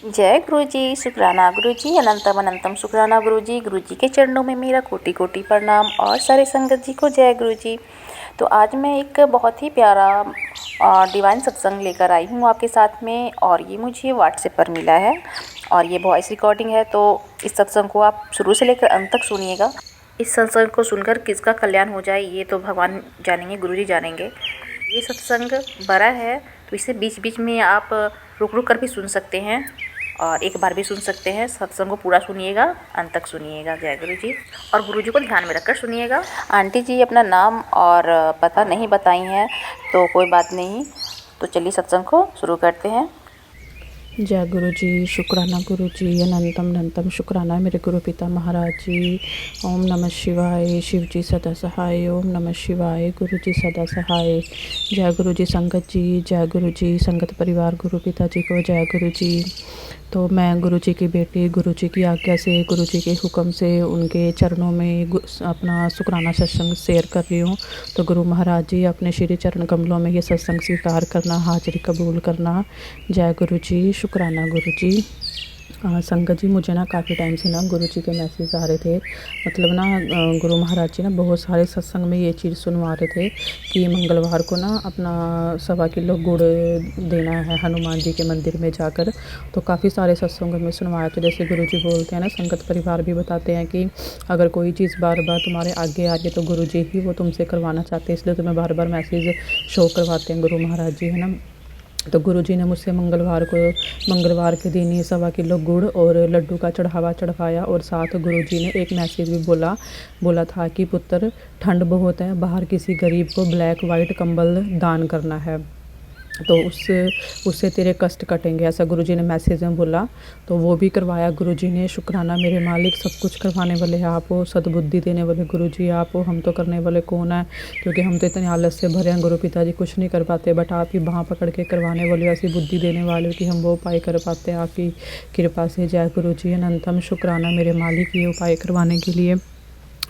जय गुरु जी, शुक्राना गुरु जी, अनंतम अनंतम शुक्राना गुरु जी के चरणों में मेरा कोटि कोटि प्रणाम और सारे संगत जी को जय गुरु जी। तो आज मैं एक बहुत ही प्यारा डिवाइन सत्संग लेकर आई हूँ आपके साथ में, और ये मुझे व्हाट्सएप पर मिला है और ये वॉइस रिकॉर्डिंग है। तो इस सत्संग को आप शुरू से लेकर अंत तक सुनिएगा। इस सत्संग को सुनकर किसका कल्याण हो जाए ये तो भगवान जानेंगे, गुरु जी जानेंगे। ये सत्संग बड़ा है तो इसे बीच बीच में आप रुक रुक कर भी सुन सकते हैं और एक बार भी सुन सकते हैं। सत्संग को पूरा सुनिएगा, अंत तक सुनिएगा। जय गुरु जी। और गुरु जी को ध्यान में रखकर सुनिएगा। आंटी जी अपना नाम और पता नहीं बताई हैं तो कोई बात नहीं, तो चलिए सत्संग को शुरू करते हैं। जय गुरु जी, शुक्राना गुरु जी, अनंतम अनंतम शुक्राना मेरे गुरु पिता महाराज जी। ओम नमः शिवाय, शिव जी सदा सहाय। ओम नमः शिवाय, गुरु जी सदा सहाय। जय गुरु जी संगत जी, जय गुरु जी संगत परिवार गुरु पिता जी को जय गुरु जी। तो मैं गुरु जी की बेटी, गुरु जी की आज्ञा से, गुरु जी के हुक्म से उनके चरणों में अपना शुक्राना सत्संग शेयर कर रही हूँ। तो गुरु महाराज जी अपने श्री चरण कमलों में ये सत्संग स्वीकार करना, हाजिरी कबूल करना। जय गुरु जी, शुक्राना गुरु जी। संगत जी, मुझे ना काफ़ी टाइम से ना गुरु जी के मैसेज आ रहे थे। मतलब ना गुरु महाराज जी ना बहुत सारे सत्संग में ये चीज़ सुनवा रहे थे कि मंगलवार को ना अपना 1.25 किलो गुड़ देना है हनुमान जी के मंदिर में जाकर। तो काफ़ी सारे सत्संगों में सुनवाया। तो जैसे गुरु जी बोलते हैं ना, संगत परिवार भी बताते हैं कि अगर कोई चीज़ बार बार तुम्हारे आगे आ रही है तो गुरु जी ही वो तुमसे करवाना चाहते हैं, इसलिए तुम्हें बार बार मैसेज शो करवाते हैं गुरु महाराज जी, है ना। तो गुरु जी ने मुझसे मंगलवार के दिन ही 1.25 किलो गुड़ और लड्डू का चढ़ावा चढ़वाया। और साथ गुरु जी ने एक मैसेज भी बोला था कि पुत्र, ठंड बहुत है, बाहर किसी गरीब को ब्लैक वाइट कंबल दान करना है, तो उससे तेरे कष्ट कटेंगे, ऐसा गुरु जी ने मैसेज में बोला। तो वो भी करवाया गुरु जी ने। शुक्राना मेरे मालिक, सब कुछ करवाने वाले आप हो, सद्बुद्धि देने वाले गुरु जी आप हो। हम तो करने वाले कौन है, क्योंकि हम तो इतने आलस से भरे हैं, गुरु पिताजी कुछ नहीं कर पाते, बट आप ही बाँह पकड़ के करवाने वाले, ऐसी बुद्धि देने वाले कि हम वो उपाय कर पाते हैं आपकी कृपा से। जय गुरु जी, अनंतम शुक्राना मेरे मालिक, ये उपाय करवाने के लिए,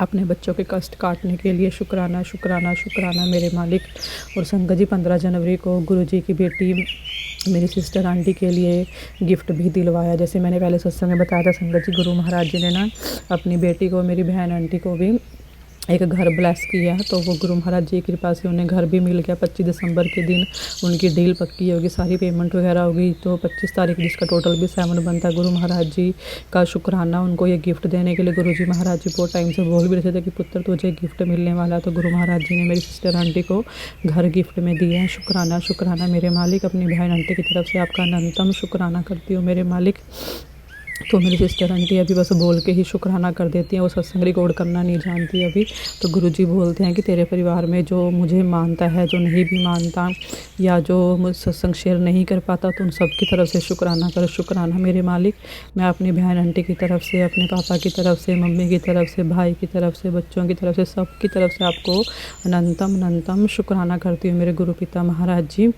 अपने बच्चों के कष्ट काटने के लिए। शुक्राना शुक्राना शुक्राना मेरे मालिक। और संगत जी, 15 जनवरी को गुरु जी की बेटी मेरी सिस्टर आंटी के लिए गिफ्ट भी दिलवाया। जैसे मैंने पहले सत्संग में बताया था, संगत जी गुरु महाराज जी ने ना अपनी बेटी को, मेरी बहन आंटी को भी एक घर ब्लेस किया। तो वो गुरु महाराज जी की कृपा से उन्हें घर भी मिल गया। 25 दिसंबर के दिन उनकी डील पक्की होगी, सारी पेमेंट वगैरह होगी। तो 25 तारीख जिसका टोटल भी 7 बनता है। गुरु महाराज जी का शुक्राना उनको ये गिफ्ट देने के लिए। गुरु जी महाराज जी बहुत टाइम से बोल भी रहे थे कि पुत्र तुझे गिफ्ट मिलने वाला। तो गुरु महाराज जी ने मेरी सिस्टर आंटी को घर गिफ्ट में दिया है। शुक्राना शुक्राना मेरे मालिक। अपनी बहन आंटी की तरफ से आपका अनंतम शुक्राना करती हूँ मेरे मालिक। तो मेरी सिस्टर आंटी अभी बस बोल के ही शुक्राना कर देती हैं, वो सत्संग रिकॉर्ड करना नहीं जानती अभी। तो गुरु जी बोलते हैं कि तेरे परिवार में जो मुझे मानता है, जो नहीं भी मानता, या जो मुझ सत्संग शेयर नहीं कर पाता, तो उन सब की तरफ से शुक्राना कर। शुक्राना मेरे मालिक। मैं अपनी बहन आंटी की तरफ से, अपने पापा की तरफ से, मम्मी की तरफ से, भाई की तरफ से, बच्चों की तरफ से, सब की तरफ से आपको अनंतम अनंतम शुक्राना करती हूँ मेरे गुरु पिता महाराज जी।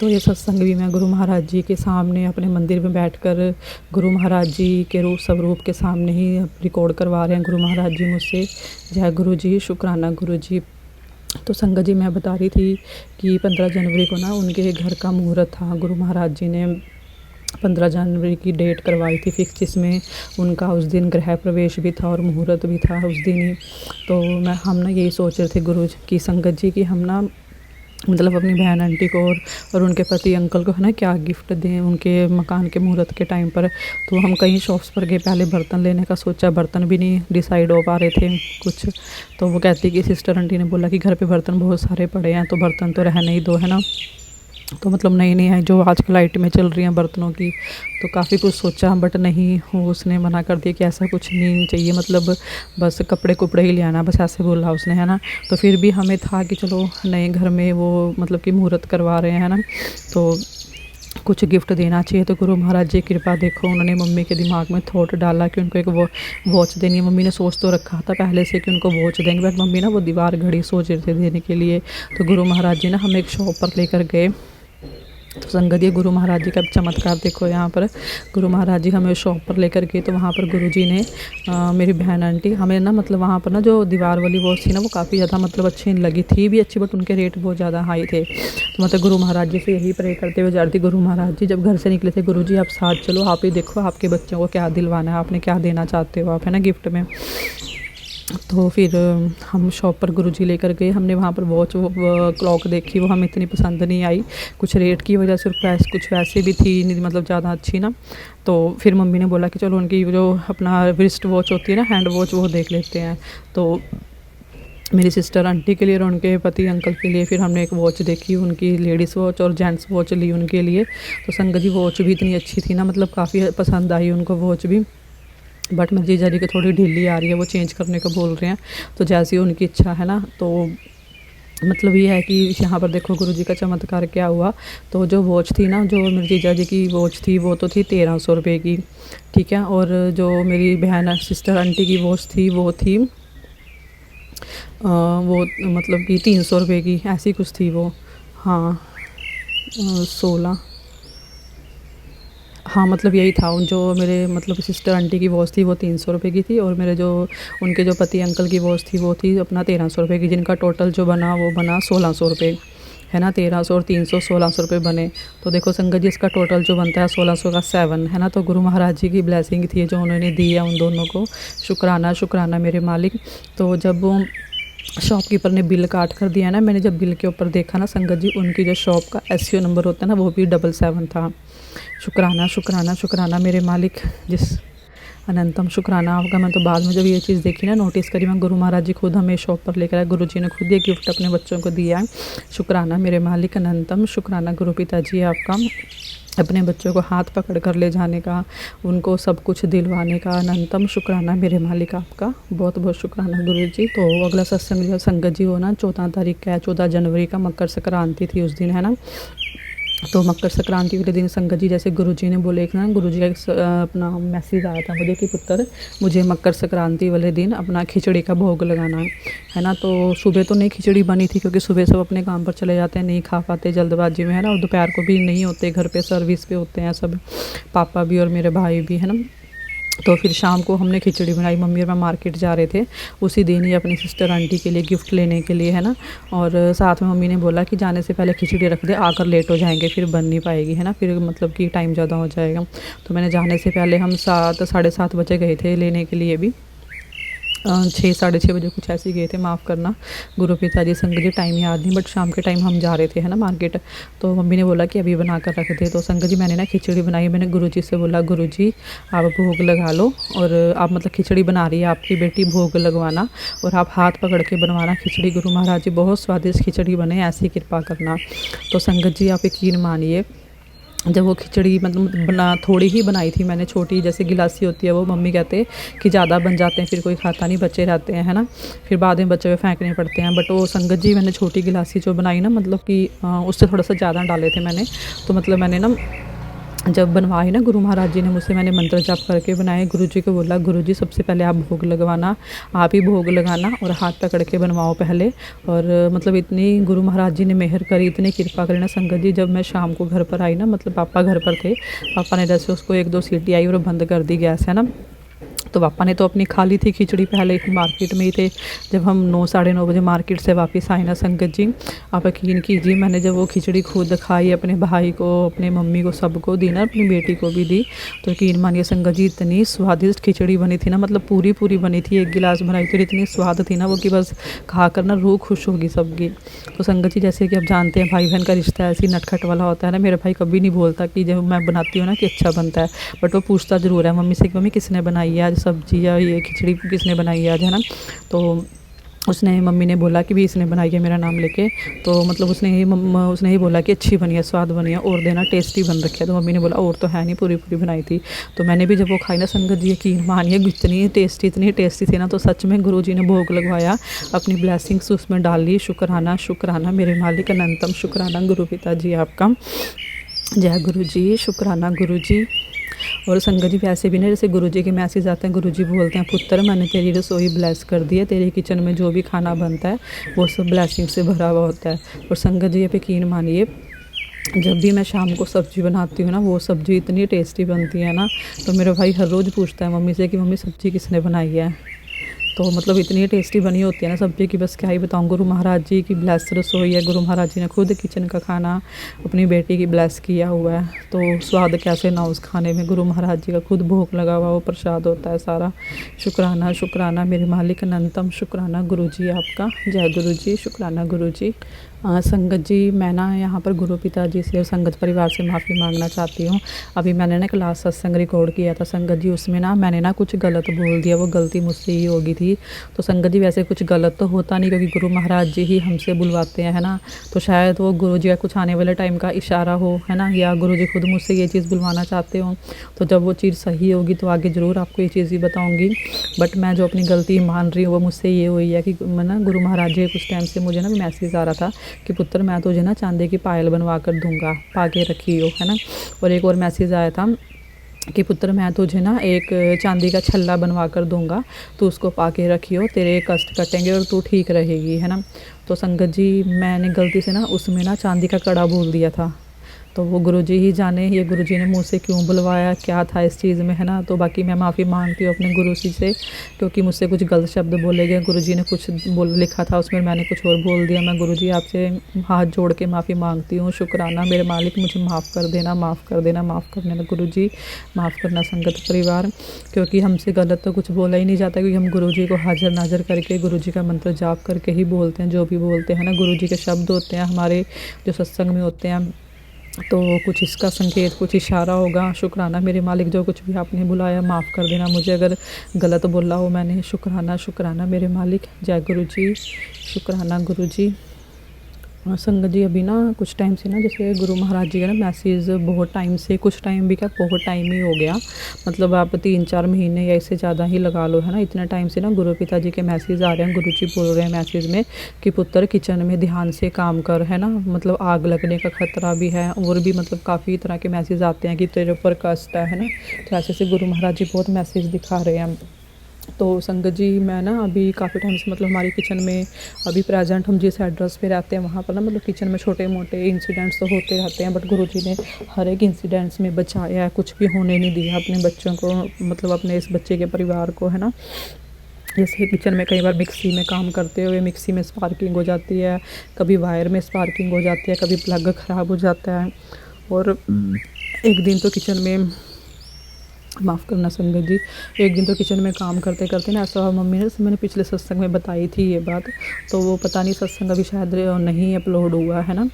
तो ये सत्संग भी मैं गुरु महाराज जी के सामने अपने मंदिर में बैठकर गुरु महाराज जी के स्वरूप के सामने ही रिकॉर्ड करवा रहे हैं गुरु महाराज जी मुझसे। जय गुरु जी, शुक्राना गुरु जी। तो संगत जी, मैं बता रही थी कि 15 जनवरी को ना उनके घर का मुहूर्त था। गुरु महाराज जी ने 15 जनवरी की डेट करवाई थी फिक्स, जिसमें उनका उस दिन गृह प्रवेश भी था और मुहूर्त भी था उस दिन ही। तो हम ना यही सोच रहे थे गुरु की संगत जी कि हम ना मतलब अपनी बहन आंटी को और उनके पति अंकल को है ना क्या गिफ्ट दें उनके मकान के मुहूर्त के टाइम पर। तो हम कई शॉप्स पर गए, पहले बर्तन लेने का सोचा, बर्तन भी नहीं डिसाइड हो पा रहे थे कुछ। तो वो कहती कि सिस्टर आंटी ने बोला कि घर पे बर्तन बहुत सारे पड़े हैं, तो बर्तन तो रहने ही दो, है ना। तो मतलब नई नई है जो आजकल आइटमें चल रही हैं बर्तनों की। तो काफ़ी कुछ सोचा, बट नहीं, उसने मना कर दिया कि ऐसा कुछ नहीं चाहिए, मतलब बस कपड़े कुपड़े ही ले आना, बस ऐसे बोला उसने, है ना। तो फिर भी हमें था कि चलो नए घर में वो मतलब कि मुहूर्त करवा रहे हैं ना, तो कुछ गिफ्ट देना चाहिए। तो गुरु महाराज जी कृपा देखो, उन्होंने मम्मी के दिमाग में थॉट डाला कि उनको एक वॉच देनी है। मम्मी ने सोच तो रखा था पहले से कि उनको वॉच देंगे, बट मम्मी ना वो दीवार घड़ी सोच रहे थे देने के लिए। तो गुरु महाराज जी ना हमें एक शॉप पर लेकर गए तो संगत ये गुरु महाराज जी का चमत्कार देखो। यहाँ पर गुरु महाराज जी हमें शॉप पर लेकर गए, तो वहाँ पर गुरु जी ने मेरी बहन आंटी हमें ना मतलब वहाँ पर ना जो दीवार वाली वॉच थी ना वो काफ़ी ज़्यादा मतलब अच्छी लगी थी भी अच्छी, बट उनके रेट बहुत ज़्यादा हाई थे। तो मतलब गुरु महाराज जी से यही प्रे करते हुए जा रही थी, गुरु महाराज जी जब घर से निकले थे, गुरु जी आप साथ चलो, आप ही देखो आपके बच्चों को क्या दिलवाना है, आपने क्या देना चाहते हो आप, है ना, गिफ्ट में। तो फिर हम शॉप पर गुरुजी लेकर गए। हमने वहाँ पर वॉच क्लॉक देखी, वो हमें इतनी पसंद नहीं आई, कुछ रेट की वजह से, प्राइस कुछ वैसे भी थी नहीं मतलब ज़्यादा अच्छी ना। तो फिर मम्मी ने बोला कि चलो उनकी जो अपना रिस्ट वॉच होती है ना, हैंड वॉच, वो देख लेते हैं। तो मेरी सिस्टर आंटी के लिए और उनके पति अंकल के लिए फिर हमने एक वॉच देखी, उनकी लेडीज़ वॉच और जेंट्स वॉच ली उनके लिए। तो संगत जी वॉच भी इतनी अच्छी थी ना, मतलब काफ़ी पसंद आई उनको वॉच भी। बट मेरी जीजा जी की थोड़ी ढीली आ रही है, वो चेंज करने को बोल रहे हैं, तो जैसी उनकी इच्छा है ना। तो मतलब ये है कि यहाँ पर देखो गुरुजी का चमत्कार क्या हुआ। तो जो वॉच थी ना, जो मेरी जीजा जी की वॉच थी वो तो थी 1300 रुपये की, ठीक है। और जो मेरी बहन सिस्टर आंटी की वॉच थी वो थी वो मतलब कि 300 रुपये की, ऐसी कुछ थी वो। हाँ 16, हाँ मतलब यही था। उन जो मेरे मतलब सिस्टर आंटी की वॉच थी वो 300 रुपये की थी, और मेरे जो उनके जो पति अंकल की वॉच थी वो थी अपना 1300 रुपये की, जिनका टोटल जो बना वो बना 1600 रुपये, है ना। 1300 और 300 1600 रुपये बने। तो देखो संगत जी इसका टोटल जो बनता है 1600 का 7, है ना। तो गुरु महाराज जी की ब्लेसिंग थी जो उन्होंने दी है उन दोनों को। शुक्राना शुक्राना मेरे मालिक। तो जब वो शॉपकीपर ने बिल काट कर दिया ना, मैंने जब बिल के ऊपर देखा ना संगत जी, उनकी जो शॉप का SCO नंबर होता है ना वो भी 77 था। शुक्राना शुक्राना शुक्राना मेरे मालिक, जिस अनंतम शुक्राना आपका। मैं तो बाद में जब ये चीज़ देखी ना, नोटिस करी, मैं गुरु महाराज जी खुद हमें शॉप पर लेकर आए, गुरु जी ने खुद ये गिफ्ट अपने बच्चों को दिया है। शुक्राना मेरे मालिक, अनंतम शुक्राना गुरु पिताजी आपका, अपने बच्चों को हाथ पकड़ कर ले जाने का, उनको सब कुछ दिलवाने का। अनंतम शुक्राना मेरे मालिक आपका, बहुत बहुत शुक्राना गुरु जी। तो अगला सत्संग जो संगत जी हो ना 14 तारीख का है, 14 जनवरी का, मकर संक्रांति थी उस दिन, है ना। तो मकर संक्रांति वाले दिन संगत जी जैसे गुरुजी ने बोले ना, गुरुजी का एक अपना मैसेज आया था मुझे कि पुत्र मुझे मकर संक्रांति वाले दिन अपना खिचड़ी का भोग लगाना है ना। तो सुबह तो नहीं खिचड़ी बनी थी, क्योंकि सुबह सब अपने काम पर चले जाते हैं, नहीं खा पाते जल्दबाजी में, है ना। और दोपहर को भी नहीं होते घर पे, सर्विस पे होते हैं सब, पापा भी और मेरे भाई भी, है ना। तो फिर शाम को हमने खिचड़ी बनाई, मम्मी और मैं मार्केट जा रहे थे उसी दिन ही अपनी सिस्टर आंटी के लिए गिफ्ट लेने के लिए, है ना। और साथ में मम्मी ने बोला कि जाने से पहले खिचड़ी रख दे, आकर लेट हो जाएंगे फिर बन नहीं पाएगी, है ना, फिर मतलब कि टाइम ज़्यादा हो जाएगा। तो मैंने जाने से पहले हम 7 साढ़े 7 बजे गए थे लेने के लिए भी, 6 साढ़े 6 बजे कुछ ऐसे ही गए थे, माफ़ करना गुरु पिताजी संगत जी, टाइम याद नहीं, बट शाम के टाइम हम जा रहे थे, है ना, मार्केट। तो मम्मी ने बोला कि अभी बना कर रख दे। तो संगत जी मैंने ना खिचड़ी बनाई, मैंने गुरुजी से बोला गुरुजी आप भोग लगा लो, और आप मतलब खिचड़ी बना रही है आपकी बेटी, भोग लगवाना और आप हाथ पकड़ के बनवाना खिचड़ी। गुरु महाराज जी बहुत स्वादिष्ट खिचड़ी बने, ऐसी कृपा करना। तो संगत जी आप यकीन मानिए, जब वो खिचड़ी मतलब थोड़ी ही बनाई थी मैंने, छोटी जैसे गिलासी होती है वो, मम्मी कहते कि ज़्यादा बन जाते हैं फिर कोई खाता नहीं, बचे रहते हैं, है ना, फिर बाद में बच्चे हुए फेंकने पड़ते हैं। बट वो संगत जी मैंने छोटी गिलासी जो बनाई ना, मतलब कि उससे थोड़ा सा ज़्यादा डाले थे मैंने। तो मतलब मैंने ना जब बनवाई ना, गुरु महाराज जी ने मुझसे, मैंने मंत्र जाप करके बनाए, गुरु जी को बोला गुरु जी सबसे पहले आप भोग लगवाना, आप ही भोग लगाना और हाथ पकड़ के बनवाओ पहले। और मतलब इतनी गुरु महाराज जी ने मेहर करी, इतनी कृपा करी ना संगत जी। जब मैं शाम को घर पर आई ना, मतलब पापा घर पर थे, पापा ने जैसे उसको 1-2 सीटी आई और बंद कर दी गैस, है ना। तो पापा ने तो अपनी खा ली थी खिचड़ी, पहले ही मार्केट में ही थे। जब हम 9 साढ़े 9 बजे मार्केट से वापस आए ना संगत जी, आप यकीन कीजिए मैंने जब वो खिचड़ी खुद खाई, अपने भाई को, अपने मम्मी को, सबको दी ना, अपनी बेटी को भी दी, तो यकीन मानिए संगत जी इतनी स्वादिष्ट खिचड़ी बनी थी ना, मतलब पूरी पूरी बनी थी, 1 गिलास बनाई थी, इतनी स्वाद थी ना वो कि बस खा कर ना रूह खुश होगी सबकी। तो संगत जी जैसे कि आप जानते हैं भाई बहन का रिश्ता ऐसी नटखट वाला होता है ना, मेरा भाई कभी नहीं बोलता कि जब मैं बनाती हूँ ना कि अच्छा बनता है, बट वो पूछता ज़रूर है मम्मी से कि मम्मी किसने बनाई है आज सब्जी, या ये खिचड़ी किसने बनाई है आज, है ना। तो उसने, मम्मी ने बोला कि भी इसने बनाई है मेरा नाम लेके। तो मतलब उसने ही बोला कि अच्छी बनी है, स्वाद बनी है, और देना टेस्टी बन रखी है। तो मम्मी ने बोला और तो है नहीं, पूरी पूरी बनाई थी। तो मैंने भी जब वो खाई ना संगत जी, यकीन मानिए इतनी टेस्टी थी ना, तो सच में गुरु जी ने भोग लगवाया, अपनी ब्लेसिंग्स उसमें डाल ली। शुक्राना शुक्राना मेरे मालिक, अनंतम शुक्राना गुरु पिताजी आपका, जय गुरु जी, शुक्राना गुरु जी। और संगत जी वैसे भी ना, जैसे गुरुजी के मैसेज आते हैं, गुरुजी बोलते हैं पुत्र मैंने तेरी रसोई ब्लेस कर दी है, तेरे किचन में जो भी खाना बनता है वो सब ब्लेसिंग से भरा हुआ होता है। और संगत जी आप यकीन मानिए जब भी मैं शाम को सब्ज़ी बनाती हूँ ना, वो सब्ज़ी इतनी टेस्टी बनती है ना, तो मेरा भाई हर रोज़ पूछता है मम्मी से कि मम्मी सब्ज़ी किसने बनाई है। तो मतलब इतनी टेस्टी बनी होती है ना सब्ज़ी की, बस क्या ही बताऊँ। गुरु महाराज जी की ब्लेस रसोई है। गुरु महाराज जी ने खुद किचन का खाना अपनी बेटी की ब्लेस किया हुआ है, तो स्वाद कैसे ना उस खाने में। गुरु महाराज जी का खुद भोग लगा हुआ वो प्रसाद होता है सारा। शुक्राना शुक्राना मेरे मालिक अनंतम शुक्राना गुरु जी आपका। जय गुरु जी, शुक्राना गुरु जी। संगत जी, मैं ना यहाँ पर गुरु पिता जी से और संगत परिवार से माफ़ी मांगना चाहती हूँ। अभी मैंने ना क्लास सत्संग रिकॉर्ड किया था संगत जी, उसमें ना मैंने ना कुछ गलत बोल दिया, वो गलती मुझसे ही होगी थी। तो संगत जी वैसे कुछ गलत तो होता नहीं, क्योंकि गुरु महाराज जी ही हमसे बुलवाते हैं, है ना। तो शायद वो गुरु जी का कुछ आने वाले टाइम का इशारा हो, है ना, या गुरु जी खुद मुझसे ये चीज़ बुलवाना चाहते हो। तो जब वो चीज़ सही होगी तो आगे ज़रूर आपको ये चीज़ ही बताऊँगी। बट मैं जो अपनी गलती मान रही हूँ वो मुझसे ये हुई है कि मैं ना गुरु महाराज जी कुछ टाइम से मुझे ना मैसेज आ रहा था कि पुत्र मैं तुझे ना चांदी की पायल बनवा कर दूंगा, पा के रखी हो, है ना। और एक और मैसेज आया था कि पुत्र मैं तुझे ना एक चांदी का छल्ला बनवा कर दूंगा, तो उसको पा के रखियो, तेरे कष्ट कटेंगे और तू ठीक रहेगी, है ना। तो संगत जी मैंने गलती से ना उसमें ना चांदी का कड़ा बोल दिया था। तो वो गुरुजी ही जाने ये गुरुजी ने मुझसे क्यों बुलवाया, क्या था इस चीज़ में, है ना। तो बाकी मैं माफ़ी मांगती हूँ अपने गुरुजी से, क्योंकि मुझसे कुछ गलत शब्द बोले गए। गुरुजी ने कुछ लिखा था उसमें, मैंने कुछ और बोल दिया। मैं गुरुजी आपसे हाथ जोड़ के माफ़ी मांगती हूँ। शुक्राना मेरे मालिक, मुझे माफ़ कर देना, माफ़ कर देना, माफ़ कर देना गुरुजी, माफ़ करना संगत परिवार। क्योंकि हमसे गलत तो कुछ बोला ही नहीं जाता, क्योंकि हम गुरुजी को हाजिर नाजिर करके गुरुजी का मंत्र जाप करके ही बोलते हैं जो भी बोलते हैं ना। गुरुजी के शब्द होते हैं हमारे जो सत्संग में होते हैं, तो कुछ इसका संकेत, कुछ इशारा होगा। शुक्राना मेरे मालिक, जो कुछ भी आपने बुलाया माफ़ कर देना मुझे अगर गलत बोला हो मैंने। शुक्राना शुक्राना मेरे मालिक। जय गुरु जी, शुक्राना गुरु जी। संगत जी अभी ना कुछ टाइम से ना, जैसे गुरु महाराज जी का ना मैसेज बहुत टाइम से, कुछ टाइम भी क्या बहुत टाइम ही हो गया, मतलब आप 3-4 महीने या इससे ज़्यादा ही लगा लो, है ना। इतने टाइम से ना गुरु पिता जी के मैसेज आ रहे हैं। गुरु जी बोल रहे हैं मैसेज में कि पुत्र किचन में ध्यान से काम कर, है ना, मतलब आग लगने का खतरा भी है। और भी मतलब काफ़ी तरह के मैसेज आते हैं कि तेरे ऊपर कष्ट है ना। तो ऐसे से गुरु महाराज जी बहुत मैसेज दिखा रहे हैं। तो संगत जी मैं ना अभी काफ़ी टाइम से मतलब हमारी किचन में अभी प्रेजेंट हम जिस एड्रेस पे रहते हैं वहाँ पर ना मतलब किचन में छोटे मोटे इंसिडेंट्स तो होते रहते हैं, बट गुरुजी ने हर एक इंसिडेंट्स में बचाया है, कुछ भी होने नहीं दिया अपने बच्चों को, मतलब अपने इस बच्चे के परिवार को, है ना। जैसे किचन में कई बार मिक्सी में काम करते हुए मिक्सी में स्पार्किंग हो जाती है, कभी वायर में स्पार्किंग हो जाती है, कभी प्लग ख़राब हो जाता है। और एक दिन तो किचन में, माफ़ करना संगत जी, एक दिन तो किचन में काम करते करते ना ऐसा हुआ, मम्मी ने, जैसे मैंने पिछले सत्संग में बताई थी ये बात, तो वो पता नहीं सत्संग अभी शायद नहीं अपलोड हुआ है ना।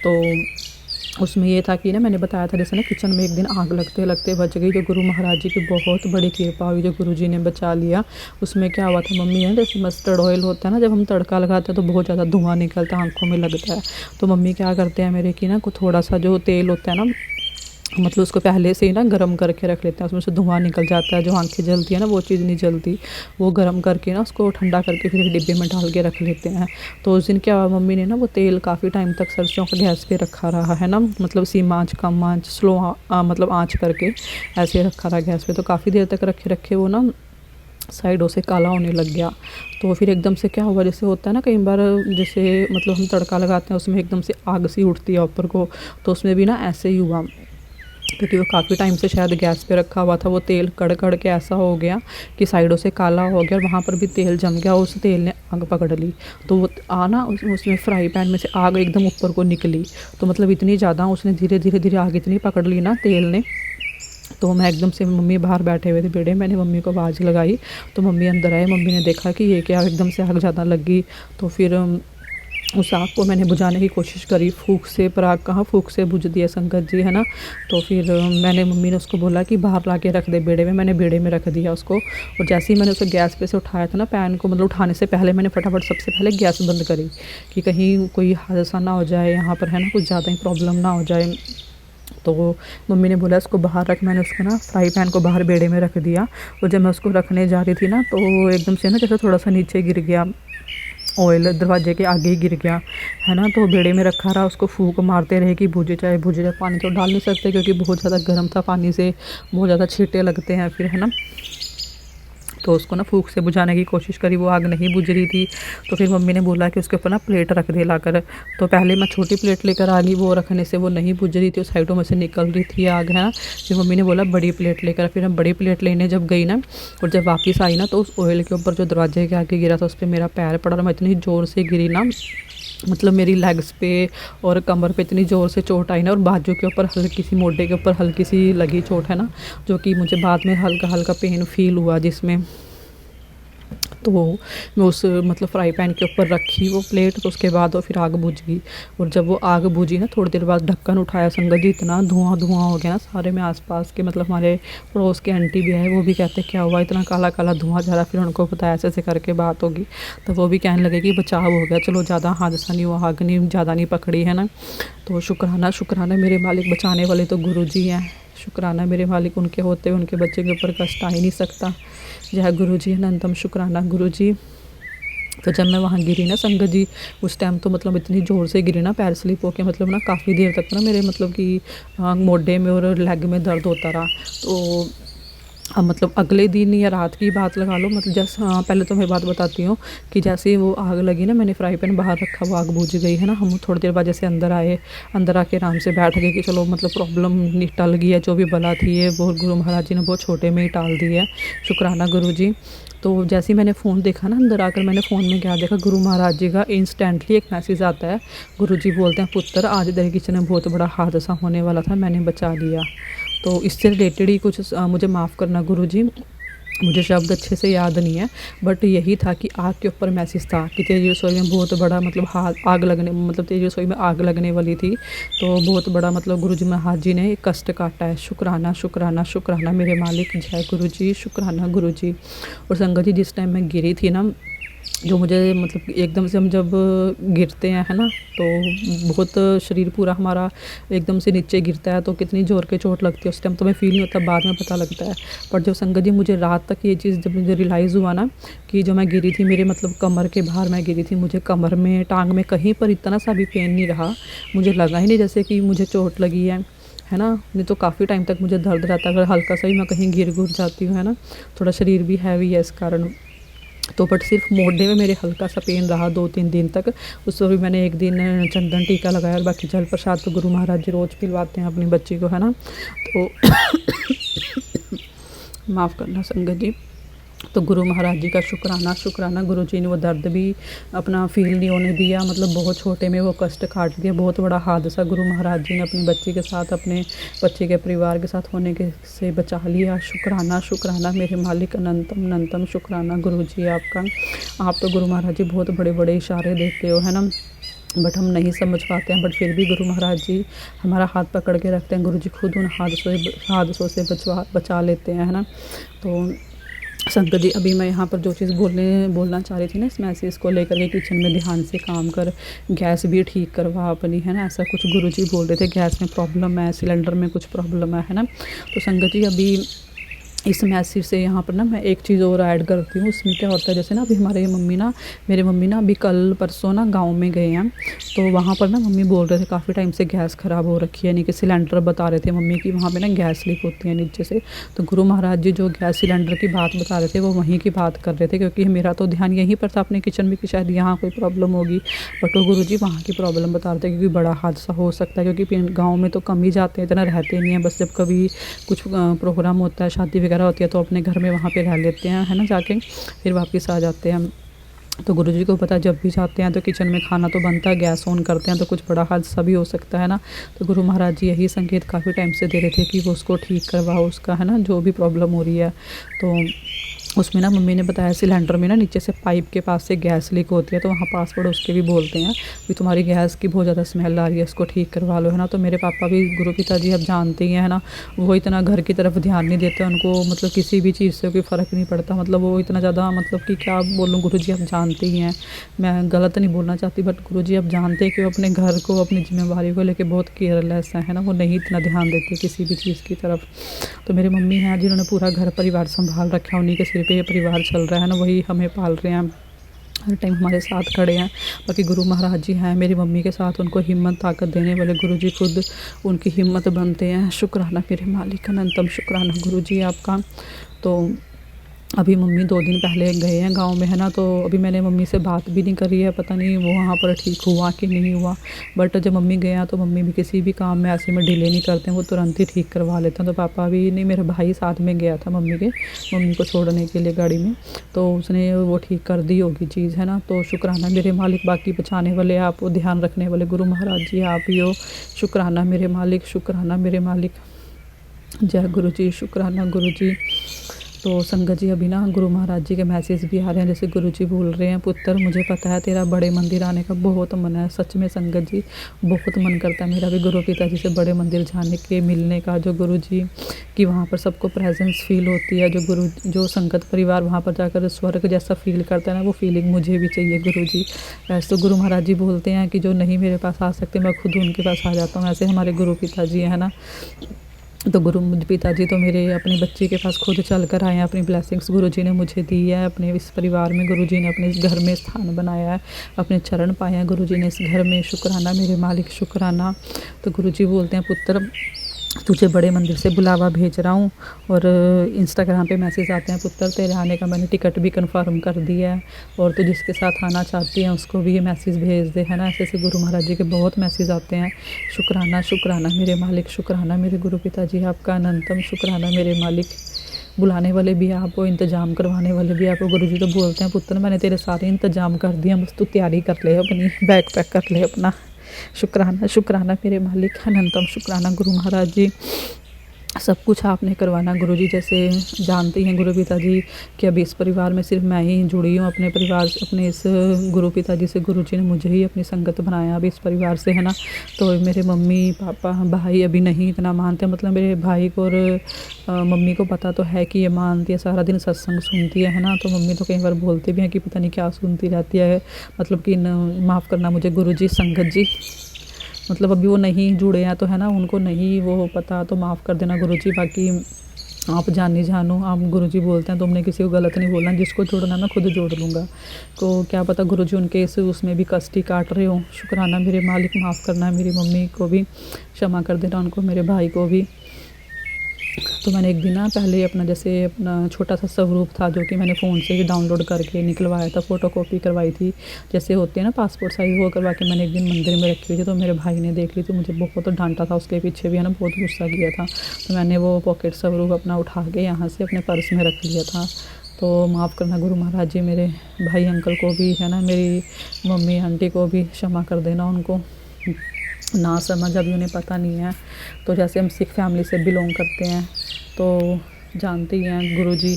तो उसमें ये था कि ना मैंने बताया था जैसे ना किचन में एक दिन आग लगते लगते बच गई, जो गुरु महाराज जी की बहुत बड़ी कृपा हुई, जो गुरु जी ने बचा लिया। उसमें क्या हुआ था, मम्मी है जैसे मस्टर्ड ऑयल होता है ना, जब हम तड़का लगाते हैं तो बहुत ज़्यादा धुआं निकलता है, आँखों में लगता है। तो मम्मी क्या करते हैं मेरे कि ना को थोड़ा सा जो तेल होता है ना, मतलब उसको पहले से ही ना गर्म करके रख लेते हैं, उसमें से धुआं निकल जाता है, जो आंखें जलती है ना वो चीज़ नहीं जलती। वो गर्म करके ना उसको ठंडा करके फिर एक डिब्बे में डाल के रख लेते हैं। तो उस दिन क्या हुआ, मम्मी ने ना वो तेल काफ़ी टाइम तक सरसों का गैस पे रखा रहा, है ना, मतलब सीम आँच, कम आँच, स्लो मतलब आँच करके ऐसे रखा रहा गैस पे। तो काफ़ी देर तक रखे रखे वो ना साइडों से काला होने लग गया। तो फिर एकदम से क्या हुआ, जैसे होता है ना कई बार, जैसे मतलब हम तड़का लगाते हैं उसमें एकदम से आग सी उठती है ऊपर को, तो उसमें भी ना ऐसे ही हुआ, क्योंकि वो काफ़ी टाइम से शायद गैस पे रखा हुआ था। वो तेल कड़ कड़ के ऐसा हो गया कि साइडों से काला हो गया और वहाँ पर भी तेल जम गया, उस तेल ने आग पकड़ ली। तो वो आना उसमें फ्राई पैन में से आग एकदम ऊपर को निकली। तो मतलब इतनी ज़्यादा उसने धीरे धीरे धीरे आग इतनी पकड़ ली ना तेल ने। तो मैं एकदम से, मम्मी बाहर बैठे हुए थे बेड़े, मैंने मम्मी को आवाज़ लगाई, तो मम्मी अंदर आए। मम्मी ने देखा कि ये क्या, एकदम से आग ज़्यादा लग गई। तो फिर उस आग को मैंने बुझाने की कोशिश करी फूँक से, पर आग कहाँ फूँक से बुझ दिया संगत जी, है ना। तो फिर मैंने, मम्मी ने उसको बोला कि बाहर ला के रख दे बेड़े में, मैंने बेड़े में रख दिया उसको। और जैसे ही मैंने उसे गैस पे से उठाया था ना पैन को, मतलब उठाने से पहले मैंने फटाफट सबसे पहले गैस बंद करी कि कहीं कोई हादसा ना हो जाए यहाँ पर, है ना, कुछ ज़्यादा ही प्रॉब्लम ना हो जाए। तो मम्मी ने बोला इसको बाहर रख, मैंने उसको ना फ्राई पैन को बाहर बेड़े में रख दिया। और जब मैं उसको रखने जा रही थी ना, तो एकदम से ना जैसे थोड़ा सा नीचे गिर गया, ऑयल दरवाजे के आगे ही गिर गया, है ना। तो बेड़े में रखा रहा, उसको फूंक मारते रहे कि बुझे चाहे बुझे जाए। पानी तो डाल नहीं सकते क्योंकि बहुत ज़्यादा गर्म था, पानी से बहुत ज़्यादा छींटे लगते हैं फिर, है ना। तो उसको ना फूँक से बुझाने की कोशिश करी, वो आग नहीं बुझ रही थी। तो फिर मम्मी ने बोला कि उसके ऊपर ना प्लेट रख दे लाकर। तो पहले मैं छोटी प्लेट लेकर आ गई, वो रखने से वो नहीं बुझ रही थी, उस साइडों में से निकल रही थी आग, है ना। फिर मम्मी ने बोला बड़ी प्लेट लेकर, फिर हम बड़ी प्लेट लेने जब गई ना, और जब वापस आई ना, तो उस ऑयल के ऊपर जो दरवाजे के आगे गिरा था उस पर मेरा पैर पड़ा, और मैं इतनी ज़ोर से गिरी ना, मतलब मेरी लेग्स पे और कमर पे इतनी ज़ोर से चोट आई ना, और बाजू के ऊपर हल्की सी, मोढे के ऊपर हल्की सी लगी चोट, है ना, जो कि मुझे बाद में हल्का हल्का पेन फील हुआ जिसमें। तो मैं उस मतलब फ्राई पैन के ऊपर रखी वो प्लेट, तो उसके बाद वो फिर आग बुझ गई। और जब वो आग बुझी ना, थोड़ी देर बाद ढक्कन उठाया संगत जी, इतना धुआं धुआं हो गया ना सारे में, आसपास के मतलब हमारे पड़ोस के आंटी भी है, वो भी कहते क्या हुआ, इतना काला काला धुआं जा रहा। फिर उनको पता ऐसे ऐसे करके बात होगी, तो वो भी कहने लगे कि बचाव हो गया, चलो ज़्यादा हादसा नहीं हुआ, आग नहीं ज़्यादा नहीं पकड़ी, है ना। तो शुक्राना शुक्राना मेरे मालिक, बचाने वाले तो गुरु जी हैं। शुक्राना मेरे मालिक, उनके होते हुए उनके बच्चे के ऊपर कष्ट आ ही नहीं सकता। जय गुरु जी, अनंतम शुक्राना गुरु जी। तो जब मैं वहाँ गिरी ना संगत जी, उस टाइम तो मतलब इतनी ज़ोर से गिरी ना, पैर स्लिप होके मतलब ना काफ़ी देर तक ना मेरे मतलब कि मोढे में और लेग में दर्द होता रहा। तो अब मतलब अगले दिन या रात की बात लगा लो, मतलब जैसे पहले तो मैं बात बताती हूँ कि जैसे ही वो आग लगी ना, मैंने फ्राई पैन बाहर रखा, वो आग बुझ गई, है ना। हम थोड़ी देर बाद जैसे अंदर आए, अंदर आके आराम से बैठ गए कि चलो मतलब प्रॉब्लम टल गई है, जो भी बला थी है वो गुरु महाराज जी ने बहुत छोटे में ही टाल दी है, शुक्राना गुरु जी। तो जैसे ही मैंने फ़ोन देखा ना, अंदर आकर मैंने फ़ोन में क्या देखा, गुरु महाराज जी का इंस्टेंटली एक मैसेज आता है। गुरु जी बोलते हैं, पुत्र आज तेरे किचन में बहुत बड़ा हादसा होने वाला था, मैंने बचा लिया। तो इससे रिलेटेड ही कुछ मुझे माफ़ करना गुरु जी, मुझे शब्द अच्छे से याद नहीं है, बट यही था कि आग के ऊपर मैसेज था कि तेरी रसोई में बहुत बड़ा मतलब आग लगने, मतलब तेरी रसोई में आग लगने वाली थी, तो बहुत बड़ा मतलब गुरु जी महाराज जी ने कष्ट काटा है। शुक्राना शुक्राना शुक्राना मेरे मालिक, जय गुरु जी, शुक्राना गुरु जी। और संगत जी, जिस टाइम मैं गिरी थी ना, जो मुझे मतलब एकदम से हम जब गिरते हैं, है ना, तो बहुत शरीर पूरा हमारा एकदम से नीचे गिरता है, तो कितनी ज़ोर के चोट लगती है उस टाइम तो मैं फील नहीं होता, बाद में पता लगता है। पर जब संगत जी मुझे रात तक ये चीज़ जब मुझे रियलाइज़ हुआ ना कि जो मैं गिरी थी, मेरे मतलब कमर के बाहर मैं गिरी थी, मुझे कमर में, टांग में कहीं पर इतना सा भी पेन नहीं रहा, मुझे लगा ही नहीं जैसे कि मुझे चोट लगी है ना। नहीं तो काफ़ी टाइम तक मुझे दर्द रहता है अगर हल्का सा ही मैं कहीं गिर जाती हूँ, है ना। थोड़ा शरीर भी हैवी है इस कारण। तो बट सिर्फ मोढे में मेरे हल्का सा पेन रहा 2-3 दिन तक। उस पर भी मैंने एक दिन चंदन टीका लगाया, और बाकी जल प्रसाद तो गुरु महाराज जी रोज़ पिलवाते हैं अपनी बच्ची को, है ना। तो माफ़ करना संगत जी। तो गुरु महाराज जी का शुक्राना शुक्राना, गुरु जी ने वो दर्द भी अपना फील नहीं होने दिया, मतलब बहुत छोटे में वो कष्ट काट दिया। बहुत बड़ा हादसा गुरु महाराज जी ने अपनी बच्ची के साथ, अपने बच्चे के परिवार के साथ होने के से बचा लिया। शुक्राना शुक्राना मेरे मालिक, अनंतम अनंतम शुक्राना गुरु जी आपका। आप तो गुरु महाराज जी बहुत बड़े बड़े इशारे देते हो, है ना, बट हम नहीं समझ पाते हैं, बट फिर भी गुरु महाराज जी हमारा हाथ पकड़ के रखते हैं। गुरु जी खुद उन हादसों से बचा लेते हैं, है ना। तो संगत जी, अभी मैं यहाँ पर जो चीज़ बोलना चाह रही थी ना, इस मैसेज को लेकर के, किचन में ध्यान से काम कर, गैस भी ठीक करवा अपनी, है ना, ऐसा कुछ गुरु जी बोल रहे थे। गैस में प्रॉब्लम है, सिलेंडर में कुछ प्रॉब्लम है ना। तो संगत जी, अभी इस मैसेज से यहाँ पर ना मैं एक चीज़ और ऐड करती हूँ। उसमें क्या होता है, जैसे ना अभी मेरे मम्मी ना अभी कल परसों ना गांव में गए हैं, तो वहाँ पर ना मम्मी बोल रहे थे काफ़ी टाइम से गैस ख़राब हो रखी है, यानी कि सिलेंडर बता रहे थे मम्मी की वहाँ पे ना गैस लीक होती है नीचे से। तो गुरु महाराज जी जो गैस सिलेंडर की बात बता रहे थे वो वहीं की बात कर रहे थे, क्योंकि मेरा तो ध्यान यहीं पर था अपने किचन में कि शायद यहाँ कोई प्रॉब्लम होगी, बट वो गुरु जी वहाँ की प्रॉब्लम बता रहे थे, क्योंकि बड़ा हादसा हो सकता है, क्योंकि गाँव में तो कम ही जाते हैं, इतना रहते नहीं हैं, बस जब कभी कुछ प्रोग्राम होता है, शादी वगैरह होती है, तो अपने घर में वहाँ पे रह लेते हैं, है ना, जाके फिर वापस आ जाते हैं। तो गुरुजी को पता, जब भी जाते हैं तो किचन में खाना तो बनता है, गैस ऑन करते हैं तो कुछ बड़ा हादसा भी हो सकता है ना। तो गुरु महाराज जी यही संकेत काफ़ी टाइम से दे रहे थे कि वो उसको ठीक करवाओ, उसका, है ना, जो भी प्रॉब्लम हो रही है। तो उसमें ना मम्मी ने बताया सिलेंडर में ना नीचे से पाइप के पास से गैस लीक होती है, तो वहाँ पास पड़ोस के भी बोलते हैं कि तुम्हारी गैस की बहुत ज़्यादा स्मेल आ रही है, इसको ठीक करवा लो, है ना। तो मेरे पापा भी, गुरु पिताजी अब जानते ही हैं, है ना, वो इतना घर की तरफ ध्यान नहीं देते, उनको मतलब किसी भी चीज़ से कोई फ़र्क नहीं पड़ता, मतलब वो इतना ज़्यादा, मतलब कि क्या बोलूँ, गुरु जी अब जानते ही हैं, मैं गलत नहीं बोलना चाहती, बट गुरु जी अब जानते हैं कि वो अपने घर को, अपनी जिम्मेवारी को लेकर बहुत केयरलेस है ना, वो नहीं इतना ध्यान देते किसी भी चीज़ की तरफ। तो मेरी मम्मी हैं जिन्होंने पूरा घर परिवार संभाल रखा है, उन्हीं के सिर पे ये परिवार चल रहा है ना, वही हमें पाल रहे हैं, हर टाइम हमारे साथ खड़े हैं। बाकी गुरु महाराज जी हैं मेरी मम्मी के साथ, उनको हिम्मत ताकत देने वाले गुरु जी खुद उनकी हिम्मत बनते हैं। शुक्राना मेरे मालिक, अनंतम शुक्राना गुरु जी आपका। तो अभी मम्मी 2 दिन पहले गए हैं गाँव में, है ना, तो अभी मैंने मम्मी से बात भी नहीं करी है, पता नहीं वो वहाँ पर ठीक हुआ कि नहीं हुआ। बट जब मम्मी गए हैं तो मम्मी भी किसी भी काम में ऐसे में डिले नहीं करते हैं, वो तुरंत ही ठीक करवा लेते हैं। तो पापा भी नहीं, मेरा भाई साथ में गया था मम्मी को छोड़ने के लिए गाड़ी में, तो उसने वो ठीक कर दी होगी चीज़, है ना। तो शुक्राना मेरे मालिक, बाकी बचाने वाले आप, ध्यान रखने वाले गुरु महाराज जी आप ही हो। शुक्राना मेरे मालिक, शुक्राना मेरे मालिक। जय गुरु जी, शुक्राना गुरु जी। तो संगत जी अभी ना गुरु महाराज जी के मैसेज भी आ रहे हैं, जैसे गुरु जी बोल रहे हैं, पुत्र मुझे पता है तेरा बड़े मंदिर आने का बहुत मन है। सच में संगत जी बहुत मन करता है मेरा भी गुरु पिताजी से बड़े मंदिर जाने के, मिलने का, जो गुरु जी की वहाँ पर सबको प्रेजेंस फील होती है, जो संगत परिवार वहाँ पर जाकर स्वर्ग जैसा फील करता है ना, वो फीलिंग मुझे भी चाहिए गुरु जी। वैसे तो गुरु महाराज जी बोलते हैं कि जो नहीं मेरे पास आ सकते मैं खुद उनके पास आ जाता हूँ, ऐसे हमारे गुरु पिताजी है ना। तो गुरु पिताजी तो मेरे अपने बच्चे के पास खुद चल कर आए हैं, अपनी ब्लेसिंग्स गुरुजी ने मुझे दी है। अपने इस परिवार में गुरुजी ने अपने इस घर में स्थान बनाया है, अपने चरण पाए हैं गुरुजी ने इस घर में। शुक्राना मेरे मालिक, शुक्राना। तो गुरुजी बोलते हैं, पुत्र तुझे बड़े मंदिर से बुलावा भेज रहा हूँ, और इंस्टाग्राम पे मैसेज आते हैं, पुत्र तेरे आने का मैंने टिकट भी कंफर्म कर दिया है, और तू जिसके साथ आना चाहती है उसको भी ये मैसेज भेज दे, है ना। ऐसे ऐसे गुरु महाराज जी के बहुत मैसेज आते हैं। शुक्राना, शुक्राना मेरे मालिक, शुक्राना मेरे गुरु पिताजी आपका अनंतम शुक्राना मेरे मालिक। बुलाने वाले भी आप हो, इंतज़ाम करवाने वाले भी आप हो। गुरु जी तो बोलते हैं, पुत्र मैंने तेरे सारे इंतज़ाम कर दिया, बस तू तैयारी कर ले, अपनी बैग पैक कर ले अपना। शुक्राना, शुक्राना मेरे मालिक, अनंतम शुक्राना गुरु महाराज जी। सब कुछ आपने करवाना गुरु जी। जैसे जानती हैं गुरु पिताजी कि अभी इस परिवार में सिर्फ मैं ही जुड़ी हूँ अपने परिवार, अपने इस गुरु पिताजी से। गुरु जी ने मुझे ही अपनी संगत बनाया अभी इस परिवार से, है ना। तो मेरे मम्मी पापा भाई अभी नहीं इतना मानते, मतलब मेरे भाई को और मम्मी को पता तो है कि ये मानती है, सारा दिन सत्संग सुनती है ना। तो मम्मी तो कई बार बोलते भी हैं कि पता नहीं क्या सुनती रहती है, मतलब कि माफ़ करना मुझे गुरु जी, संगत जी, मतलब अभी वो नहीं जुड़े हैं तो है ना, उनको नहीं वो पता, तो माफ़ कर देना गुरुजी। बाकी आप जानी जानो, आप गुरुजी बोलते हैं, तुमने किसी को गलत नहीं बोलना, जिसको जोड़ना मैं खुद जोड़ लूँगा। तो क्या पता गुरुजी उनके इस उसमें भी कष्ट ही काट रहे हो। शुक्राना मेरे मालिक, माफ़ करना मेरी मम्मी को भी, क्षमा कर देना उनको, मेरे भाई को भी। तो मैंने एक दिन ना पहले अपना जैसे अपना छोटा सा स्वरूप था जो कि मैंने फ़ोन से ही डाउनलोड करके निकलवाया था, फ़ोटोकॉपी करवाई थी, जैसे होती है ना पासपोर्ट साइज़, वो करवा के मैंने एक दिन मंदिर में रखी हुई थी। तो मेरे भाई ने देख ली, तो मुझे बहुत डांटा था, उसके पीछे भी है ना बहुत गुस्सा किया था। तो मैंने वो पॉकेट स्वरूप अपना उठा के यहाँ से अपने पर्स में रख लिया था। तो माफ़ करना गुरु महाराज जी, मेरे भाई अंकल को भी, है ना, मेरी मम्मी आंटी को भी क्षमा कर देना, उनको ना समझ, अभी उन्हें पता नहीं है। तो जैसे हम सिख फैमिली से बिलोंग करते हैं तो जानते ही हैं गुरु जी,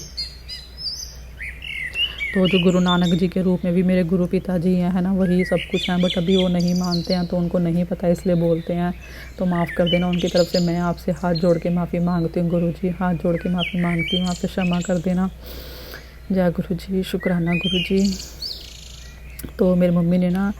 तो जो गुरु नानक जी के रूप में भी मेरे गुरु पिताजी हैं, है ना, वही सब कुछ हैं। बट अभी वो नहीं मानते हैं, तो उनको नहीं पता इसलिए बोलते हैं। तो माफ़ कर देना उनकी तरफ से, मैं आपसे हाथ जोड़ के माफ़ी मांगती हूँ गुरु जी, हाथ जोड़ के माफ़ी मांगती हूँ, आपसे क्षमा कर देना। जय गुरु जी, शुक्राना गुरु जी। तो मेरी मम्मी ने ना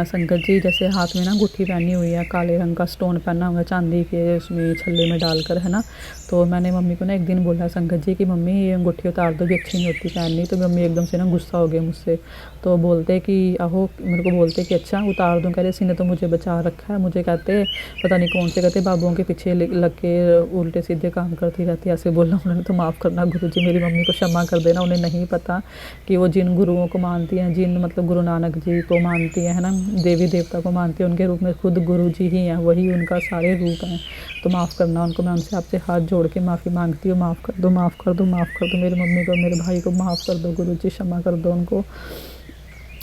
संगत जी जैसे हाथ में ना अंगूठी पहनी हुई है, काले रंग का स्टोन पहना हुआ है चांदी के, उसमें छल्ले में डालकर, है ना। तो मैंने मम्मी को ना एक दिन बोला संगत जी कि मम्मी ये अंगूठी उतार दो, भी अच्छी नहीं होती पहननी। तो मम्मी एकदम से ना गुस्सा हो गई मुझसे, तो बोलते कि आहो, मेरे को बोलते कि अच्छा उतार दूँ, कह रहे इसने तो मुझे बचा रखा है। मुझे कहते पता नहीं कौन से कहते बाबुओं के पीछे लग के उल्टे सीधे काम करती रहती है, ऐसे बोलना उन्होंने। तो माफ़ करना गुरु जी, मेरी मम्मी को क्षमा कर देना, उन्हें नहीं पता कि वो जिन गुरुओं को मानती हैं, जिन मतलब गुरु नानक जी को मानती है ना, देवी देवता को मानती है, उनके रूप में खुद गुरु जी ही हैं, वही उनका सारे रूप हैं। तो माफ़ करना उनको, मैं उनसे आपसे हाथ जोड़ के माफ़ी मांगती हूँ, माफ़ कर दो, माफ़ कर दो, माफ़ कर दो मेरी मम्मी को, मेरे भाई को माफ़ कर दो गुरु जी, क्षमा कर दो उनको,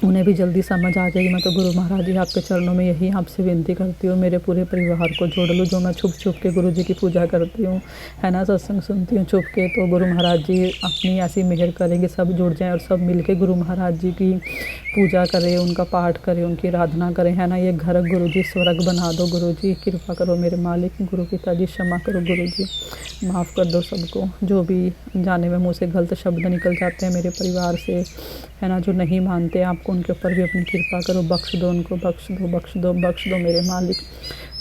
उन्हें भी जल्दी समझ आ जाएगी। मैं तो गुरु महाराज जी आपके चरणों में यही आपसे विनती करती हूँ, मेरे पूरे परिवार को जोड़ लो, जो मैं छुप छुप के गुरु जी की पूजा करती हूँ, है ना, सत्संग सुनती हूँ छुप के। तो गुरु महाराज जी अपनी ऐसी मेहर करेंगे, सब जुड़ जाएं और सब मिल के गुरु महाराज जी की पूजा करें, उनका पाठ करें, उनकी आराधना करें, है ना। ये घर गुरु जी स्वर्ग बना दो गुरु जी, कृपा करो मेरे मालिक। गुरु पिताजी क्षमा करो गुरु जी, माफ़ कर दो सबको, जो भी जाने में मुँह से गलत शब्द निकल जाते हैं मेरे परिवार से, है ना, जो नहीं मानते आपको, उनके ऊपर भी अपनी कृपा करो, बख्श दो उनको, बख्श दो, बख्श दो, बख्श दो मेरे मालिक।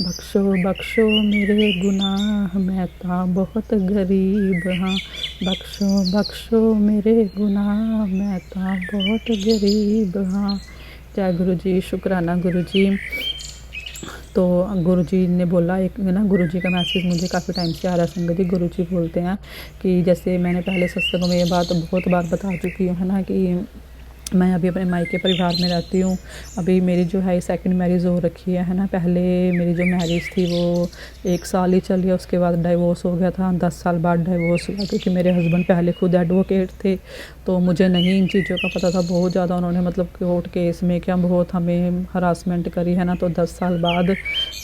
बख्शो बख्शो मेरे गुनाह, मैं था बहुत गरीब, हाँ, बख्शो बख्शो मेरे गुनाह, मैं था बहुत गरीब, हाँ। जय गुरु जी, शुक्राना गुरु जी। तो गुरुजी ने बोला, एक ना गुरुजी का मैसेज मुझे काफ़ी टाइम से आ रहा है संगत जी। गुरुजी बोलते हैं कि जैसे मैंने पहले सत्संगों में ये बात बहुत बार बता चुकी हूँ, है ना, कि मैं अभी अपने मायके परिवार में रहती हूँ। अभी मेरी जो है सेकंड मैरिज हो रखी है ना। पहले मेरी जो मैरिज थी वो 1 साल ही चली है, उसके बाद डाइवोर्स हो गया था। 10 साल बाद डाइवोर्स हुआ, क्योंकि मेरे हस्बैंड पहले खुद एडवोकेट थे, तो मुझे नहीं इन चीज़ों का पता था। बहुत ज़्यादा उन्होंने मतलब कोर्ट केस में क्या बहुत हमें हरासमेंट करी, है ना। तो 10 साल बाद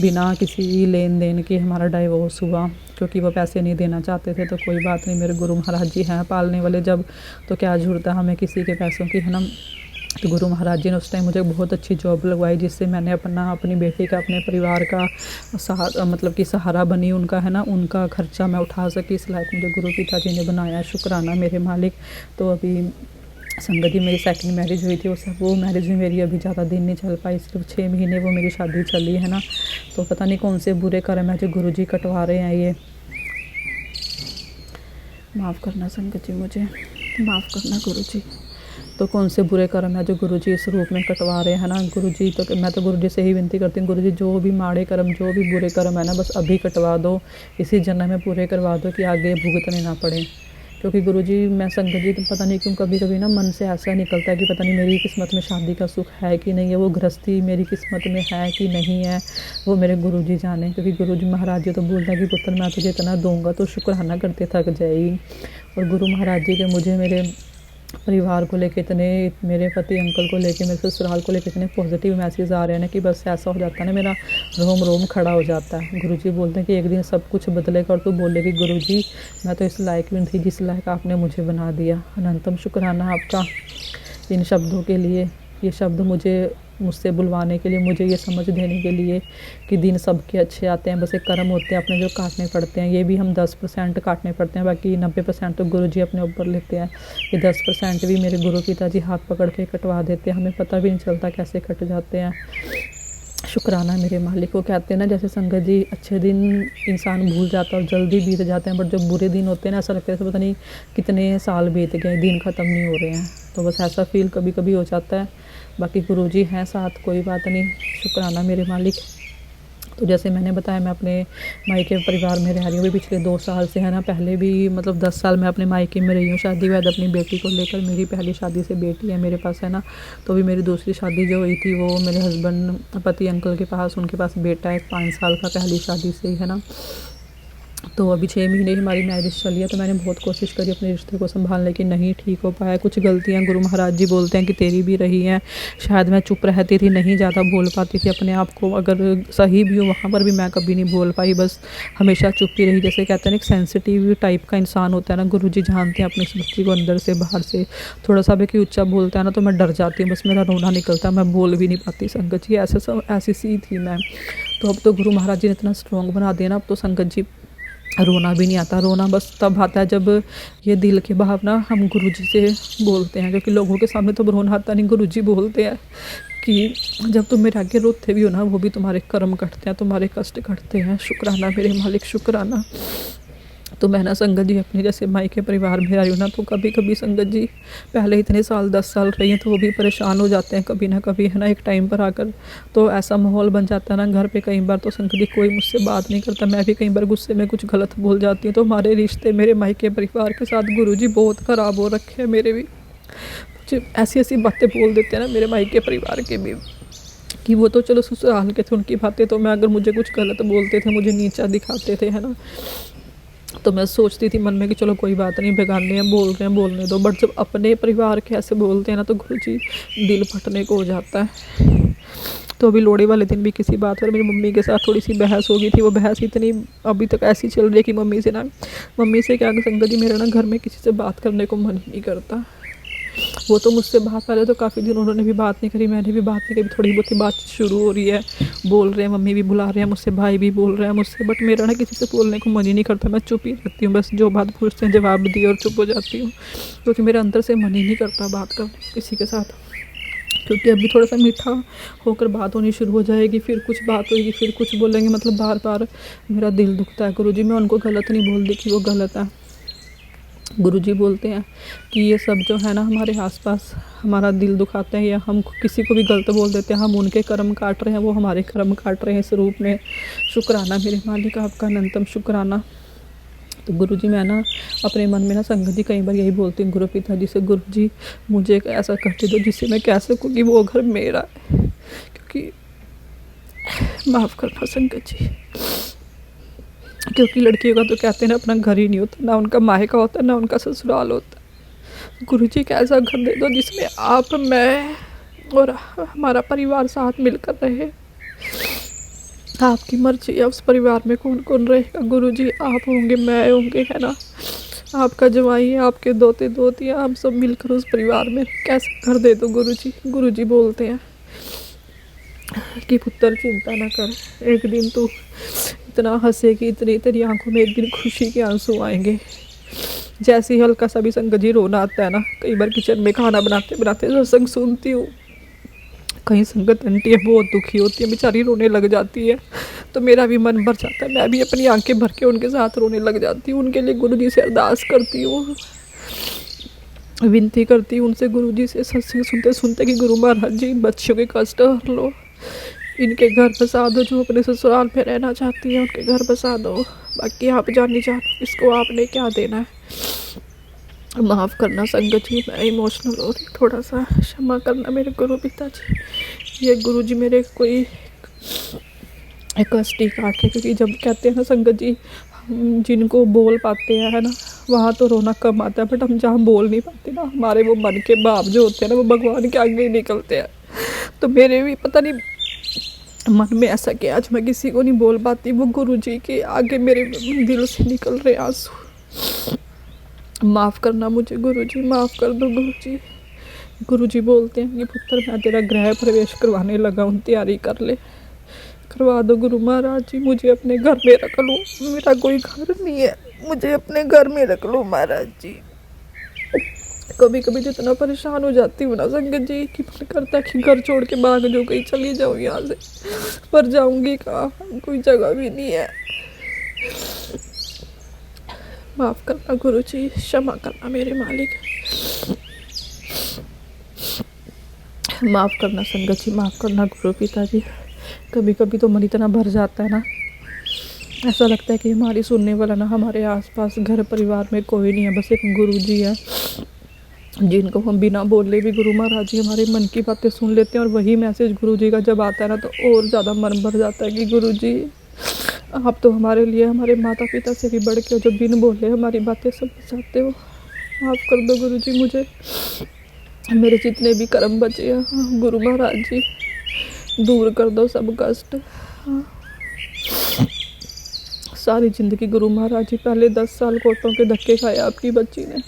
बिना किसी लेन देन के हमारा डाइवोर्स हुआ, क्योंकि वो पैसे नहीं देना चाहते थे। तो कोई बात नहीं, मेरे गुरु महाराज जी हैं पालने वाले, जब तो क्या ज़रूरत है हमें किसी के पैसों की, है ना। तो गुरु महाराज जी ने उस टाइम मुझे बहुत अच्छी जॉब लगवाई, जिससे मैंने अपनी बेटी का, अपने परिवार का मतलब कि सहारा बनी उनका, है ना। उनका खर्चा मैं उठा सकी, इस लायक मुझे गुरु पिताजी ने बनाया। शुक्राना मेरे मालिक। तो अभी संगत जी मेरी सेकंड मैरिज हुई थी, वो मैरिज में मेरी अभी ज़्यादा दिन नहीं चल पाई, सिर्फ 6 महीने वो मेरी शादी चली, है ना। तो पता नहीं कौन से बुरे कर्म है जो गुरु जी कटवा रहे हैं। ये माफ़ करना संगत जी, मुझे माफ़ करना गुरु जी। तो कौन से बुरे कर्म है जो गुरु जी इस रूप में कटवा रहे हैं ना। गुरु जी तो मैं तो गुरु जी से ही विनती करती हूँ, गुरु जी जो भी माड़े कर्म, जो भी बुरे कर्म है ना, बस अभी कटवा दो, इसी जन्म में पूरे करवा दो, कि आगे भुगतने ना पड़े। क्योंकि गुरु जी मैं संगत जी पता नहीं क्यों कभी कभी ना मन से ऐसा निकलता है कि पता नहीं मेरी किस्मत में शादी का सुख है कि नहीं है, वो गृहस्थी मेरी किस्मत में है कि नहीं है, वो मेरे गुरु जी जाने। क्योंकि गुरु जी महाराज जी तो बोलता है कि पुत्र मैं तुझे इतना दूंगा तो शुक्राना करते थक जाएगी। और गुरु महाराज जी के मुझे मेरे परिवार को लेके इतने, मेरे पति अंकल को लेके, मेरे ससुराल को लेके इतने पॉजिटिव मैसेज आ रहे हैं ना, कि बस ऐसा हो जाता है ना, मेरा रोम रोम खड़ा हो जाता है। गुरुजी बोलते हैं कि एक दिन सब कुछ बदलेगा और तू बोलेगी गुरुजी मैं तो इस लायक भी नहीं थी जिस लायक आपने मुझे बना दिया। अनंतम शुक्राना आपका इन शब्दों के लिए, ये शब्द मुझसे बुलवाने के लिए, मुझे ये समझ देने के लिए कि दिन सबके अच्छे आते हैं, बस एक कर्म होते हैं अपने जो काटने पड़ते हैं। ये भी हम 10% काटने पड़ते हैं, बाकी 90% तो गुरु जी अपने ऊपर लेते हैं। ये 10% भी मेरे गुरु पिताजी हाथ पकड़ के कटवा देते हैं, हमें पता भी नहीं चलता कैसे कट जाते हैं। शुक्राना मेरे मालिक। को कहते हैं ना, जैसे संगत जी अच्छे दिन इंसान भूल जाता है और जल्दी बीत जाते हैं, बट जो बुरे दिन होते हैं ना, ऐसा लगता है पता नहीं कितने साल बीत गए, दिन ख़त्म नहीं हो रहे हैं। तो बस ऐसा फील कभी कभी हो जाता है। बाकी गुरुजी हैं साथ, कोई बात नहीं। शुक्राना मेरे मालिक। तो जैसे मैंने बताया मैं अपने मायके परिवार में रह रही हूँ पिछले 2 साल से, है ना। पहले भी मतलब 10 साल मैं अपने मायके में रही हूँ शादी बाद अपनी बेटी को लेकर। मेरी पहली शादी से बेटी है मेरे पास, है ना। तो भी मेरी दूसरी शादी जो हुई थी वो मेरे हस्बैंड पति अंकल के पास, उनके पास बेटा है 5 साल का, पहली शादी से ही, है ना। तो अभी 6 महीने हमारी मैरिज चली है। तो मैंने बहुत कोशिश करी अपने रिश्ते को संभालने की, नहीं ठीक हो पाया। कुछ गलतियां गुरु महाराज जी बोलते हैं कि तेरी भी रही हैं। शायद मैं चुप रहती थी, नहीं ज़्यादा बोल पाती थी अपने आप को, अगर सही भी हो वहाँ पर भी मैं कभी नहीं बोल पाई, बस हमेशा चुप ही रही। जैसे कहते हैं ना एक सेंसिटिव टाइप का इंसान होता है ना, गुरु जी जानते हैं अपनी इस बच्ची को अंदर से बाहर से। थोड़ा सा भी कि ऊँचा बोलता है ना तो मैं डर जाती हूँ, बस मेरा रोना निकलता है, मैं बोल भी नहीं पाती। संगत जी ऐसी सी थी मैं। तो अब तो गुरु महाराज जी ने इतना स्ट्रॉन्ग बना दिया ना, अब तो संगत जी रोना भी नहीं आता। रोना बस तब आता है जब ये दिल की भावना हम गुरुजी से बोलते हैं, क्योंकि लोगों के सामने तो रोना आता नहीं। गुरुजी बोलते हैं कि जब तुम मेरे आगे रोते भी हो ना, वो भी तुम्हारे कर्म कटते हैं, तुम्हारे कष्ट कटते हैं। शुक्राना मेरे मालिक, शुक्राना। तो मैं ना संगत जी अपनी जैसे मायके परिवार में आई हूँ ना, तो कभी कभी संगत जी पहले इतने साल 10 साल रही हैं तो वो भी परेशान हो जाते हैं कभी ना कभी, है ना। एक टाइम पर आकर तो ऐसा माहौल बन जाता है ना घर पे, कई बार तो संगत जी कोई मुझसे बात नहीं करता, मैं भी कई बार गुस्से में कुछ गलत बोल जाती हूँ। तो हमारे रिश्ते मेरे मायके परिवार के साथ गुरुजी बहुत ख़राब हो रखे हैं मेरे भी। मुझे ऐसी ऐसी बातें बोल देते हैं ना मेरे मायके परिवार के भी, कि वो तो चलो ससुराल के थे उनकी बातें, तो मैं अगर मुझे कुछ गलत बोलते थे, मुझे नीचा दिखाते थे, है ना। तो मैं सोचती थी मन में कि चलो कोई बात नहीं, बेगाने हैं बोल रहे हैं बोलने दो। बट जब अपने परिवार के ऐसे बोलते हैं ना तो गुरुजी दिल फटने को हो जाता है। तो अभी लोहड़ी वाले दिन भी किसी बात पर मेरी मम्मी के साथ थोड़ी सी बहस हो गई थी। वो बहस इतनी अभी तक ऐसी चल रही है कि मम्मी से क्या संगत जी मेरा ना घर में किसी से बात करने को मन ही नहीं करता। वो तो मुझसे बात पहले तो काफ़ी दिन उन्होंने भी बात नहीं करी, मैंने भी बात नहीं करी। थोड़ी बहुत ही बात शुरू हो रही है, बोल रहे हैं, मम्मी भी बुला रहे हैं मुझसे, भाई भी बोल रहे हैं मुझसे, बट मेरा ना किसी से बोलने को मन ही नहीं करता। मैं चुप ही रहती हूँ, बस जो बात पूछते हैं जवाब दिए और चुप हो जाती हूँ, क्योंकि मेरे अंदर से मन ही नहीं करता बात करने किसी के साथ। क्योंकि अभी थोड़ा सा मीठा होकर बात होनी शुरू हो जाएगी, फिर कुछ बात होगी, फिर कुछ बोलेंगे, मतलब बार बार मेरा दिल दुखता है। गुरुजी मैं उनको गलत नहीं बोलती कि वो गलत है, गुरुजी बोलते हैं कि ये सब जो है ना हमारे आसपास हमारा दिल दुखाते हैं या हम किसी को भी गलत बोल देते हैं, हम उनके कर्म काट रहे हैं, वो हमारे कर्म काट रहे हैं इस रूप में। शुक्राना मेरे मालिक आपका अनंतम शुक्राना। तो गुरुजी मैं ना अपने मन में ना संगत जी कई बार यही बोलती हूँ गुरु पिता जी से, गुरुजी मुझे एक ऐसा कष्ट दो जिससे मैं कह सकूँ कि वो घर मेरा है। क्योंकि माफ़ करना संगत जी, क्योंकि लड़कियों का तो कहते हैं ना अपना घर ही नहीं होता, ना उनका मायका होता ना उनका ससुराल होता। गुरुजी एक ऐसा घर दे दो जिसमें आप, मैं और हमारा परिवार साथ मिलकर रहे। आपकी मर्जी है उस परिवार में कौन कौन रहेगा गुरुजी, आप होंगे, मैं होंगे, है ना, आपका जवाई है, आपके दोते दोतियाँ, हम सब मिलकर उस परिवार में कैसा घर दे दो गुरुजी। गुरुजी बोलते हैं कि पुत्र चिंता ना कर, एक दिन तू इतना हंसेगी, इतनी तेरी आंखों में एक दिन खुशी के आंसू आएंगे। जैसे ही हल्का सा भी संगत जी रोना आता है ना, कई बार किचन में खाना बनाते बनाते सत्संग सुनती हूँ, कहीं संगत आंटी है बहुत दुखी होती है, बेचारी रोने लग जाती है, तो मेरा भी मन भर जाता है, मैं भी अपनी आंखें भर के उनके साथ रोने लग जाती हूँ। उनके लिए गुरुजी से अरदास करती हूँ, विनती करती हूँ उनसे गुरुजी से सत्संग सुनते सुनते कि गुरु महाराज जी बच्चों के कष्ट हर लो, इनके घर बसा दो, जो अपने ससुराल में रहना चाहती है उनके घर बसा दो, बाकी आप जानी जानो, इसको आपने क्या देना है। माफ़ करना संगत जी, मैं इमोशनल हो रही, थोड़ा सा क्षमा करना मेरे गुरु पिताजी। ये गुरु जी मेरे कोई कष्ट ही काटे, क्योंकि जब कहते हैं ना संगत जी हम जिनको बोल पाते हैं, है ना, वहाँ तो रोना कम आता है, बट हम जहाँ बोल नहीं पाते ना, हमारे वो मन के भाव जो होते हैं ना वो भगवान के आगे ही निकलते हैं। तो मेरे भी पता नहीं मन में ऐसा कि आज मैं किसी को नहीं बोल पाती, वो गुरु जी के आगे मेरे दिल से निकल रहे आंसू। माफ़ करना मुझे गुरुजी, माफ़ कर दो गुरुजी। गुरुजी बोलते हैं कि पुत्र मैं तेरा गृह प्रवेश करवाने लगा हूँ, तैयारी कर ले, करवा दो गुरु महाराज जी, मुझे अपने घर में रख लो, मेरा कोई घर नहीं है, मुझे अपने घर में रख लो महाराज जी। कभी कभी जितना परेशान हो जाती हूँ ना संगत जी कि मन करता है कि घर छोड़ के भाग जाओ, कहीं चली जाऊँ यहाँ से, पर जाऊँगी कहाँ, कोई जगह भी नहीं है। माफ़ करना गुरुजी, क्षमा करना मेरे मालिक, माफ़ करना संगत जी, माफ़ करना गुरु पिताजी। कभी कभी तो मन इतना भर जाता है ना, ऐसा लगता है कि हमारी सुनने वाला ना हमारे आसपास घर परिवार में कोई नहीं है, बस एक गुरुजी है जिनको हम बिना बोले भी गुरु महाराज जी हमारे मन की बातें सुन लेते हैं। और वही मैसेज गुरुजी का जब आता है ना तो और ज़्यादा मन भर जाता है कि गुरुजी आप तो हमारे लिए हमारे माता पिता से भी बढ़ के, जो बिन बोले हमारी बातें सब चाहते हो। माफ़ कर दो गुरुजी मुझे, मेरे जितने भी कर्म बचे हैं गुरु महाराज जी दूर कर दो सब कष्ट। सारी ज़िंदगी गुरु महाराज जी, पहले 10 साल कोटों के धक्के खाए आपकी बच्ची ने,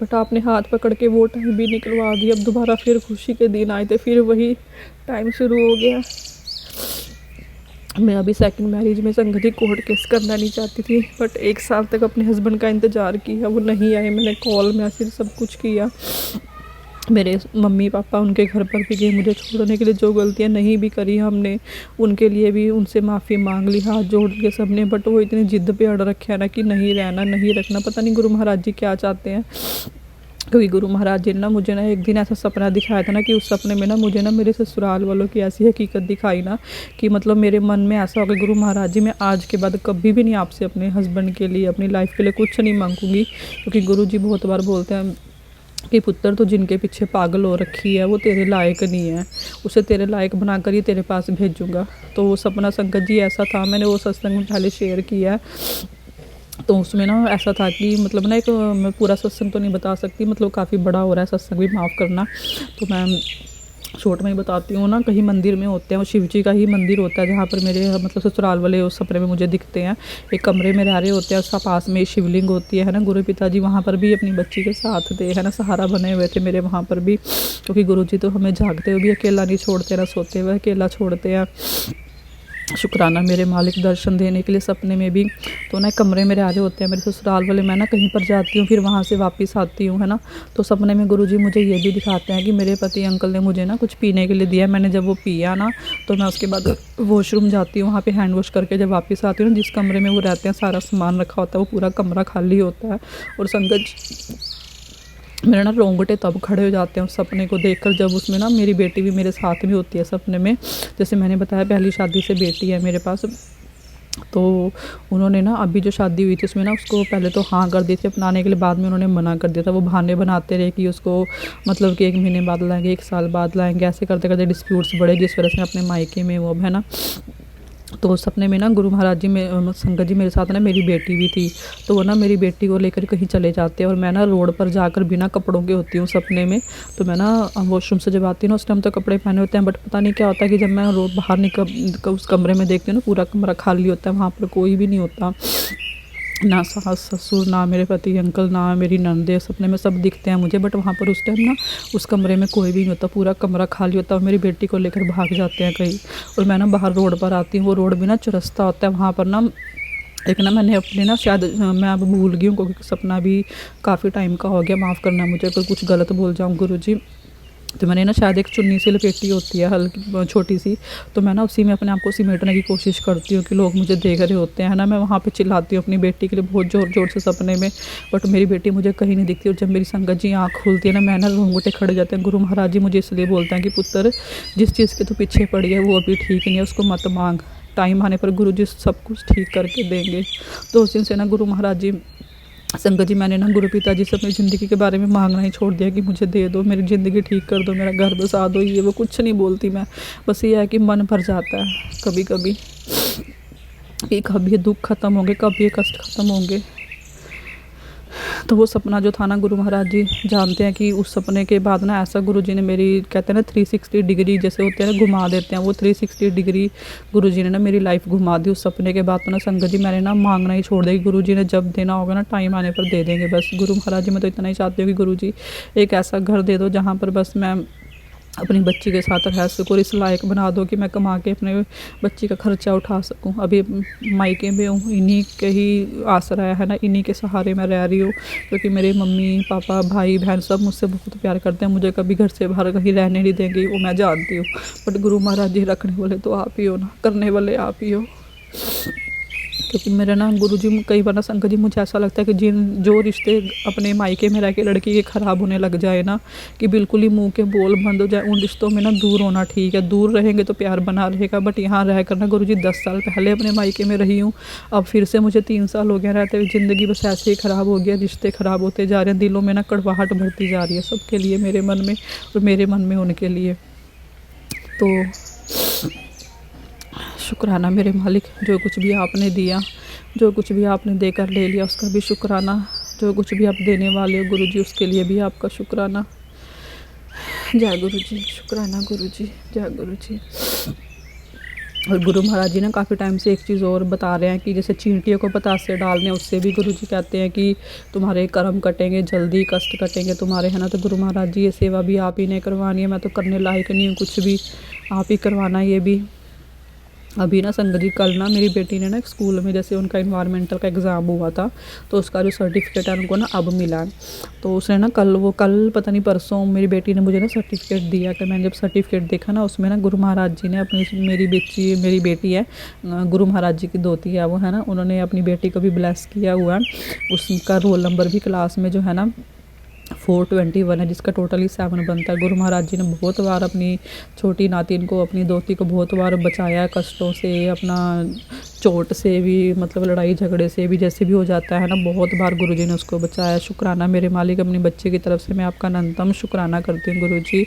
बट आपने हाथ पकड़ के वो टाइम भी निकलवा दिया। अब दोबारा फिर खुशी के दिन आए थे, फिर वही टाइम शुरू हो गया। मैं अभी सेकंड मैरिज में संगति कोर्ट केस करना नहीं चाहती थी, बट 1 साल तक अपने हस्बैंड का इंतज़ार किया, वो नहीं आए। मैंने कॉल मैसेज सब कुछ किया, मेरे मम्मी पापा उनके घर पर भी गए मुझे छोड़ने के लिए, जो गलतियां नहीं भी करी हमने उनके लिए भी उनसे माफ़ी मांग ली हाथ जोड़ के सबने, बट वो इतनी ज़िद्द पे अड़ रखे हैं ना कि नहीं रहना, नहीं रखना। पता नहीं गुरु महाराज जी क्या चाहते हैं, क्योंकि गुरु महाराज जी ने ना मुझे ना एक दिन ऐसा सपना दिखाया था ना कि उस सपने में ना मुझे ना मेरे ससुराल वालों की ऐसी हकीकत दिखाई ना कि मतलब मेरे मन में ऐसा हो गया, गुरु महाराज जी मैं आज के बाद कभी भी नहीं आपसे अपने हस्बैंड के लिए, अपनी लाइफ के लिए कुछ नहीं मांगूंगी। क्योंकि गुरु जी बहुत बार बोलते हैं कि पुत्र तो जिनके पीछे पागल हो रखी है वो तेरे लायक नहीं है, उसे तेरे लायक बनाकर ही तेरे पास भेजूँगा। तो वो सपना संगत जी ऐसा था, मैंने वो सत्संग में पहले शेयर किया है। तो उसमें ना ऐसा था कि मतलब ना एक, मैं पूरा सत्संग तो नहीं बता सकती, मतलब काफ़ी बड़ा हो रहा है सत्संग भी, माफ़ करना, तो मैं शॉर्ट में ही बताती हूँ ना। कहीं मंदिर में होते हैं, वो शिव जी का ही मंदिर होता है जहाँ पर मेरे मतलब ससुराल वाले उस सपने में मुझे दिखते हैं। एक कमरे में रह रहे होते हैं, उसका पास में शिवलिंग होती है ना, गुरु पिताजी वहाँ पर भी अपनी बच्ची के साथ थे, है ना, सहारा बने हुए थे मेरे वहाँ पर भी, क्योंकि गुरु जी तो हमें जागते हुए भी अकेला नहीं छोड़ते, ना सोते हुए अकेला छोड़ते हैं। शुक्राना मेरे मालिक दर्शन देने के लिए सपने में भी। तो ना कमरे मेरे आ रहे होते हैं मेरे ससुराल वाले, मैं ना कहीं पर जाती हूँ फिर वहाँ से वापस आती हूँ, है ना। तो सपने में गुरुजी मुझे ये भी दिखाते हैं कि मेरे पति अंकल ने मुझे ना कुछ पीने के लिए दिया, मैंने जब वो पिया ना तो मैं उसके बाद वॉशरूम जाती हूँ, वहाँ पे हैंड वॉश करके जब वापस आती हूँ, जिस कमरे में वो रहते हैं सारा सामान रखा होता है वो पूरा कमरा खाली होता है। और संगत मेरे ना रोंगटे तब खड़े हो जाते हैं उस सपने को देखकर, जब उसमें ना मेरी बेटी भी मेरे साथ में होती है सपने में। जैसे मैंने बताया पहली शादी से बेटी है मेरे पास, तो उन्होंने ना अभी जो शादी हुई थी उसमें ना उसको पहले तो हाँ कर दी थी अपनाने के लिए, बाद में उन्होंने मना कर दिया था। वो बहाने बनाते रहे कि उसको मतलब कि 1 महीने बाद लाएंगे, 1 साल बाद लाएंगे, ऐसे करते करते डिस्प्यूट्स बढ़े, जिस वजह से अपने मायके में वो अब है ना। तो सपने में ना गुरु महाराज जी में संगत जी मेरे साथ ना मेरी बेटी भी थी, तो वो ना मेरी बेटी को लेकर कहीं चले जाते हैं और मैं ना रोड पर जाकर बिना कपड़ों के होती हूँ सपने में। तो मैं ना वॉशरूम से जब आती हूँ ना उस टाइम तो कपड़े पहने होते हैं, बट पता नहीं क्या होता है कि जब मैं रोड बाहर निकल उस कमरे में देखती हूँ ना पूरा कमरा खाली होता है, वहाँ पर कोई भी नहीं होता, ना सास ससुर, ना मेरे पति अंकल, ना मेरी नंदे, सपने में सब दिखते हैं मुझे, बट वहाँ पर उस टाइम ना उस कमरे में कोई भी नहीं होता, पूरा कमरा खाली होता है। और मेरी बेटी को लेकर भाग जाते हैं कहीं, और मैं ना बाहर रोड पर आती हूँ, वो रोड भी ना चौरस्ता होता है, वहाँ पर ना एक ना मैंने अपने ना शायद मैं अब भूल गई हूँ क्योंकि सपना भी काफ़ी टाइम का हो गया, माफ़ करना मुझे अगर कुछ गलत बोल जाऊँ गुरुजी। तो मैंने ना शायद एक चुन्नी सी लपेटी होती है हल्की छोटी सी, तो मैं ना उसी में अपने आप को सिमेटने की कोशिश करती हूँ कि लोग मुझे देख रहे होते हैं ना। मैं वहाँ पे चिल्लाती हूँ अपनी बेटी के लिए बहुत ज़ोर ज़ोर से सपने में, बट मेरी बेटी मुझे कहीं नहीं दिखती। और जब मेरी संगत जी आँख खुलती है ना, मैं ना रोंगटे खड़े जाते हैं। गुरु महाराज जी मुझे इसलिए बोलते हैं कि पुत्र जिस चीज़ के तो पीछे पड़ी है वो अभी ठीक नहीं है, उसको मत मांग, टाइम आने पर गुरु जी सब कुछ ठीक करके देंगे। तो उस दिन से ना गुरु महाराज जी संगत जी मैंने ना गुरु पिताजी से अपनी ज़िंदगी के बारे में मांगना ही छोड़ दिया कि मुझे दे दो, मेरी ज़िंदगी ठीक कर दो, मेरा घर बसा दो, ये वो कुछ नहीं बोलती मैं, बस ये है कि मन भर जाता है कभी कभी कि कब ये दुख ख़त्म होंगे, कब ये कष्ट ख़त्म होंगे। तो वो सपना जो था ना गुरु महाराज जी जानते हैं कि उस सपने के बाद ना ऐसा गुरु जी ने मेरी कहते हैं ना 360 डिग्री जैसे होते हैं ना घुमा देते हैं, वो 360 डिग्री गुरु जी ने ना मेरी लाइफ घुमा दी उस सपने के बाद। तो ना संगत जी मैंने ना मांगना ही छोड़ दिया कि गुरु जी ने जब देना होगा ना टाइम आने पर दे देंगे बस। गुरु महाराज जी मैं तो इतना ही चाहती हूँ कि गुरु जी एक ऐसा घर दे दो जहाँ पर बस मैं अपनी बच्ची के साथ रह सकूँ, इस लायक बना दो कि मैं कमा के अपने बच्ची का खर्चा उठा सकूँ। अभी मायके में हूँ, इन्हीं के ही आसरा है ना, इन्हीं के सहारे मैं रह रही हूँ, क्योंकि मेरे मम्मी पापा भाई बहन सब मुझसे बहुत प्यार करते हैं, मुझे कभी घर से बाहर कहीं रहने नहीं देंगे वो मैं जानती हूँ। बट गुरु महाराज जी रखने वाले तो आप ही हो ना, करने वाले आप ही हो। क्योंकि मेरे ना गुरुजी कई बार ना संगत जी मुझे ऐसा लगता है कि जो रिश्ते अपने मायके में रह के लड़की के ख़राब होने लग जाए ना, कि बिल्कुल ही मुंह के बोल बंद हो जाए, उन रिश्तों में ना दूर होना ठीक है। दूर रहेंगे तो प्यार बना रहेगा, बट यहाँ रह कर ना गुरुजी 10 साल पहले अपने मायके में रही हूँ, अब फिर से मुझे 3 साल हो गया रहते हुए, ज़िंदगी बस ऐसे ही ख़राब हो गया, रिश्ते ख़राब होते जा रहे हैं, दिलों में ना कड़वाहट बढ़ती जा रही है सबके लिए, मेरे मन में और मेरे मन में उनके लिए। तो शुक्राना मेरे मालिक, जो कुछ भी आपने दिया, जो कुछ भी आपने देकर ले लिया उसका भी शुक्राना, जो कुछ भी आप देने वाले हो गुरुजी उसके लिए भी आपका शुक्राना। जय गुरुजी, शुक्राना गुरुजी, जय गुरुजी। और गुरु महाराज जी ना काफ़ी टाइम से एक चीज़ और बता रहे हैं कि जैसे चींटियों को पतासे डालने, उससे भी गुरुजी कहते हैं कि तुम्हारे कर्म कटेंगे, जल्दी कष्ट कटेंगे तुम्हारे, है ना। तो गुरु महाराज जी ये सेवा भी आप ही ने करवानी है, मैं तो करने लायक नहीं हूँ कुछ भी, आप ही करवाना ये भी। अभी ना संगत जी कल ना मेरी बेटी ने ना स्कूल में जैसे उनका इन्वायरमेंटल का एग्ज़ाम हुआ था, तो उसका जो सर्टिफिकेट है उनको ना अब मिला है। तो उसने ना कल पता नहीं परसों मेरी बेटी ने मुझे ना सर्टिफिकेट दिया। कि मैंने जब सर्टिफिकेट देखा ना उसमें ना गुरु महाराज जी ने अपनी मेरी बेटी है, गुरु महाराज जी की दोती है वो, है ना, उन्होंने अपनी बेटी को भी ब्लेस किया हुआ है। उसका रोल नंबर भी क्लास में जो है ना 421 है, जिसका टोटली 7 बनता है। गुरु महाराज जी ने बहुत बार अपनी छोटी नातिन को, अपनी दोती को बहुत बार बचाया है कष्टों से, अपना चोट से भी, मतलब लड़ाई झगड़े से भी, जैसे भी हो जाता है ना, बहुत बार गुरु जी ने उसको बचाया। शुक्राना मेरे मालिक, अपने बच्चे की तरफ से मैं आपका अनंतम शुक्राना करती हूँ गुरु जी।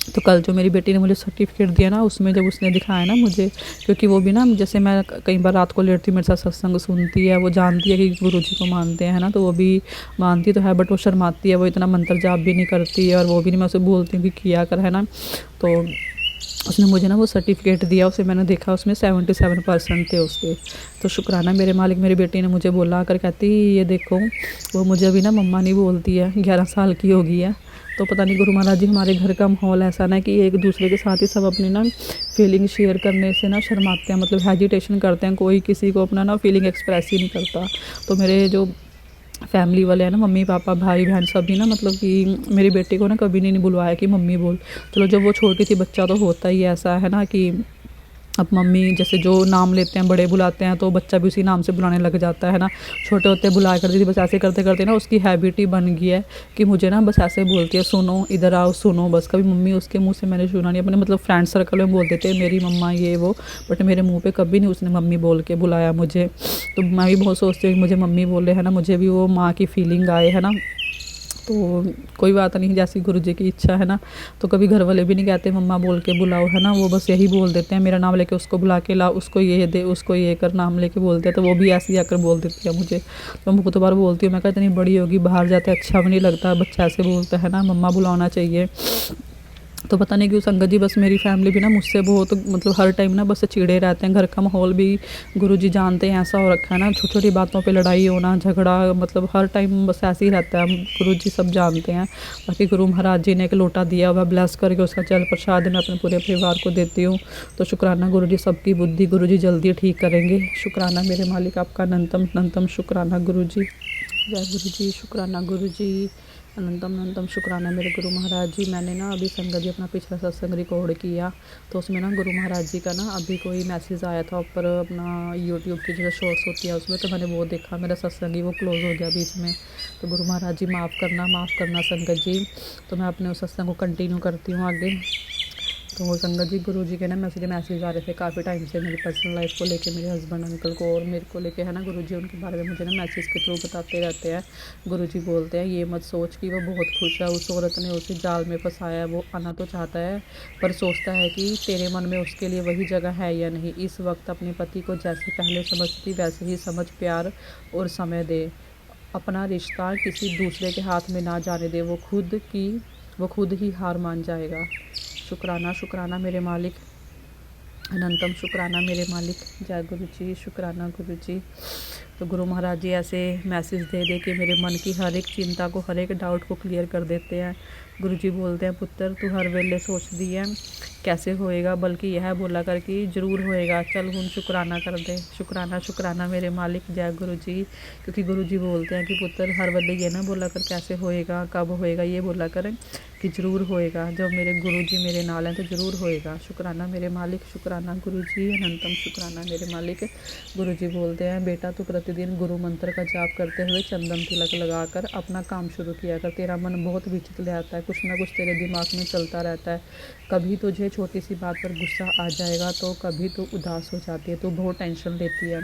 तो कल जो मेरी बेटी ने मुझे सर्टिफिकेट दिया ना, उसमें जब उसने दिखाया ना मुझे, क्योंकि वो भी ना जैसे मैं कई बार रात को लेटती मेरे साथ सत्संग सुनती है, वो जानती है कि गुरु जी को मानते हैं ना, तो वो भी मानती तो है, बट वो शर्माती है, वो इतना मंत्र जाप भी नहीं करती है, और वो भी नहीं, मैं उसे बोलती हूँ कि किया कर, है ना। तो उसने मुझे ना वो सर्टिफिकेट दिया, उसे मैंने देखा उसमें 77% थे उसके। तो शुक्राना मेरे मालिक, मेरी बेटी ने मुझे बोला कर, कहती ये देखो वो मुझे अभी ना मम्मा नहीं बोलती है, 11 साल की हो गई है। तो पता नहीं गुरु महाराज जी, हमारे घर का माहौल ऐसा ना कि एक दूसरे के साथ ही सब अपनी ना फीलिंग शेयर करने से ना शर्माते हैं, मतलब हेजिटेशन करते हैं, कोई किसी को अपना ना फीलिंग एक्सप्रेस ही नहीं करता। तो मेरे जो फैमिली वाले हैं ना, मम्मी पापा भाई बहन सभी ना, मतलब कि मेरी बेटी को ना कभी नहीं बुलवाया कि मम्मी बोल। चलो जब वो छोटी थी, बच्चा तो होता ही ऐसा है ना कि अब मम्मी जैसे जो नाम लेते हैं बड़े बुलाते हैं तो बच्चा भी उसी नाम से बुलाने लग जाता है ना। छोटे होते बुलाया करती थी, बस ऐसे करते करते ना उसकी हैबिट ही बन गई है कि मुझे ना बस ऐसे बोलती है, सुनो इधर आओ सुनो, बस कभी मम्मी उसके मुंह से मैंने सुना नहीं। अपने मतलब फ्रेंड सर्कल में बोल देते मेरी मम्मा ये वो, बट मेरे मुंह पे कभी नहीं उसने मम्मी बोल के बुलाया मुझे। तो मैं भी बहुत सोचती हूँ कि मुझे मम्मी बोले है ना, मुझे भी वो माँ की फीलिंग आए है ना। तो कोई बात नहीं, जैसी गुरु जी की इच्छा है ना। तो कभी घर वाले भी नहीं कहते मम्मा बोल के बुलाओ है ना, वो बस यही बोल देते हैं मेरा नाम लेके उसको बुला के ला, उसको ये दे, उसको ये कर, नाम लेके बोलते हैं। तो वो भी ऐसे ही आकर बोल देती है मुझे। तो मैं बहुत बार बोलती हूँ, मैं कहा इतनी बड़ी होगी, बाहर जाते अच्छा भी नहीं लगता, बच्चा ऐसे बोलता है ना, मम्मा बुलाना चाहिए। तो पता नहीं क्यों संगत जी, बस मेरी फैमिली भी ना मुझसे बहुत मतलब हर टाइम ना बस चिढ़े रहते हैं। घर का माहौल भी गुरुजी जानते हैं ऐसा हो रखा है ना, छोटी छोटी बातों पे लड़ाई होना, झगड़ा, मतलब हर टाइम बस ऐसे ही रहता है। गुरुजी सब जानते हैं। बाकी गुरु महाराज जी ने एक लोटा दिया हुआ, ब्लेस करके उसका जल प्रसाद मैं अपने पूरे परिवार को देती हूँ। तो शुक्राना गुरुजी, सबकी बुद्धि गुरुजी जल्दी ठीक करेंगे। शुक्राना मेरे मालिक, आपका अनंतम अनंतम शुक्राना गुरुजी। जय गुरुजी, शुक्राना गुरुजी, अनंतम अनंतम शुक्राना मेरे गुरु महाराज जी। मैंने ना अभी संगत जी अपना पिछला सत्संग रिकॉर्ड किया, तो उसमें ना गुरु महाराज जी का ना अभी कोई मैसेज आया था ऊपर अपना यूट्यूब की जो शॉर्ट्स होती है उसमें, तो मैंने वो देखा, मेरा सत्संग ही वो क्लोज हो गया बीच में। तो गुरु महाराज जी माफ़ करना संगत जी। तो मैं अपने उस सत्संग को कंटिन्यू करती हूँ आगे। तो संगत जी, गुरु जी के ना मैसेज आ रहे थे काफ़ी टाइम से मेरी पर्सनल लाइफ को लेके, मेरे हस्बैंड अंकल को और मेरे को लेके है ना। गुरु जी उनके बारे में मुझे ना मैसेज के थ्रू बताते रहते हैं। गुरु जी बोलते हैं ये मत सोच कि वो बहुत खुश है, उस औरत ने उसे जाल में फंसाया है, वो आना तो चाहता है पर सोचता है कि तेरे मन में उसके लिए वही जगह है या नहीं। इस वक्त अपने पति को जैसे पहले समझती वैसे ही समझ, प्यार और समय दे, अपना रिश्ता किसी दूसरे के हाथ में ना जाने दे, वो खुद ही हार मान जाएगा। शुक्राना शुक्राना मेरे मालिक, अनंतम शुक्राना मेरे मालिक। जय गुरु जी, शुक्राना गुरु जी। तो गुरु महाराज जी ऐसे मैसेज दे दे के मेरे मन की हर एक चिंता को, हर एक डाउट को क्लियर कर देते हैं। गुरु जी बोलते हैं पुत्र तू हर वेले सोचती है कैसे होएगा, बल्कि यह बोला कर कि ज़रूर होएगा, चल हुन शुक्राना कर दे। शुक्राना शुक्राना मेरे मालिक। जय गुरु जी। क्योंकि गुरु जी बोलते हैं कि पुत्र हर वेले ये ना बोला कर कैसे होएगा, कब होएगा, ये बोला कर कि ज़रूर होएगा। जब मेरे गुरु जी मेरे नाल हैं तो ज़रूर होएगा। शुक्राना मेरे मालिक, शुक्राना गुरु जी, अनंतम शुक्राना मेरे मालिक। गुरु जी बोलते हैं बेटा तू प्रतिदिन गुरु मंत्र का जाप करते हुए चंदन तिलक लगाकर अपना काम शुरू किया कर। तेरा मन बहुत विचलित रहता है, कुछ ना कुछ तेरे दिमाग में चलता रहता है। कभी तुझे छोटी सी बात पर गुस्सा आ जाएगा तो कभी तू उदास हो जाती है, तो बहुत टेंशन लेती है।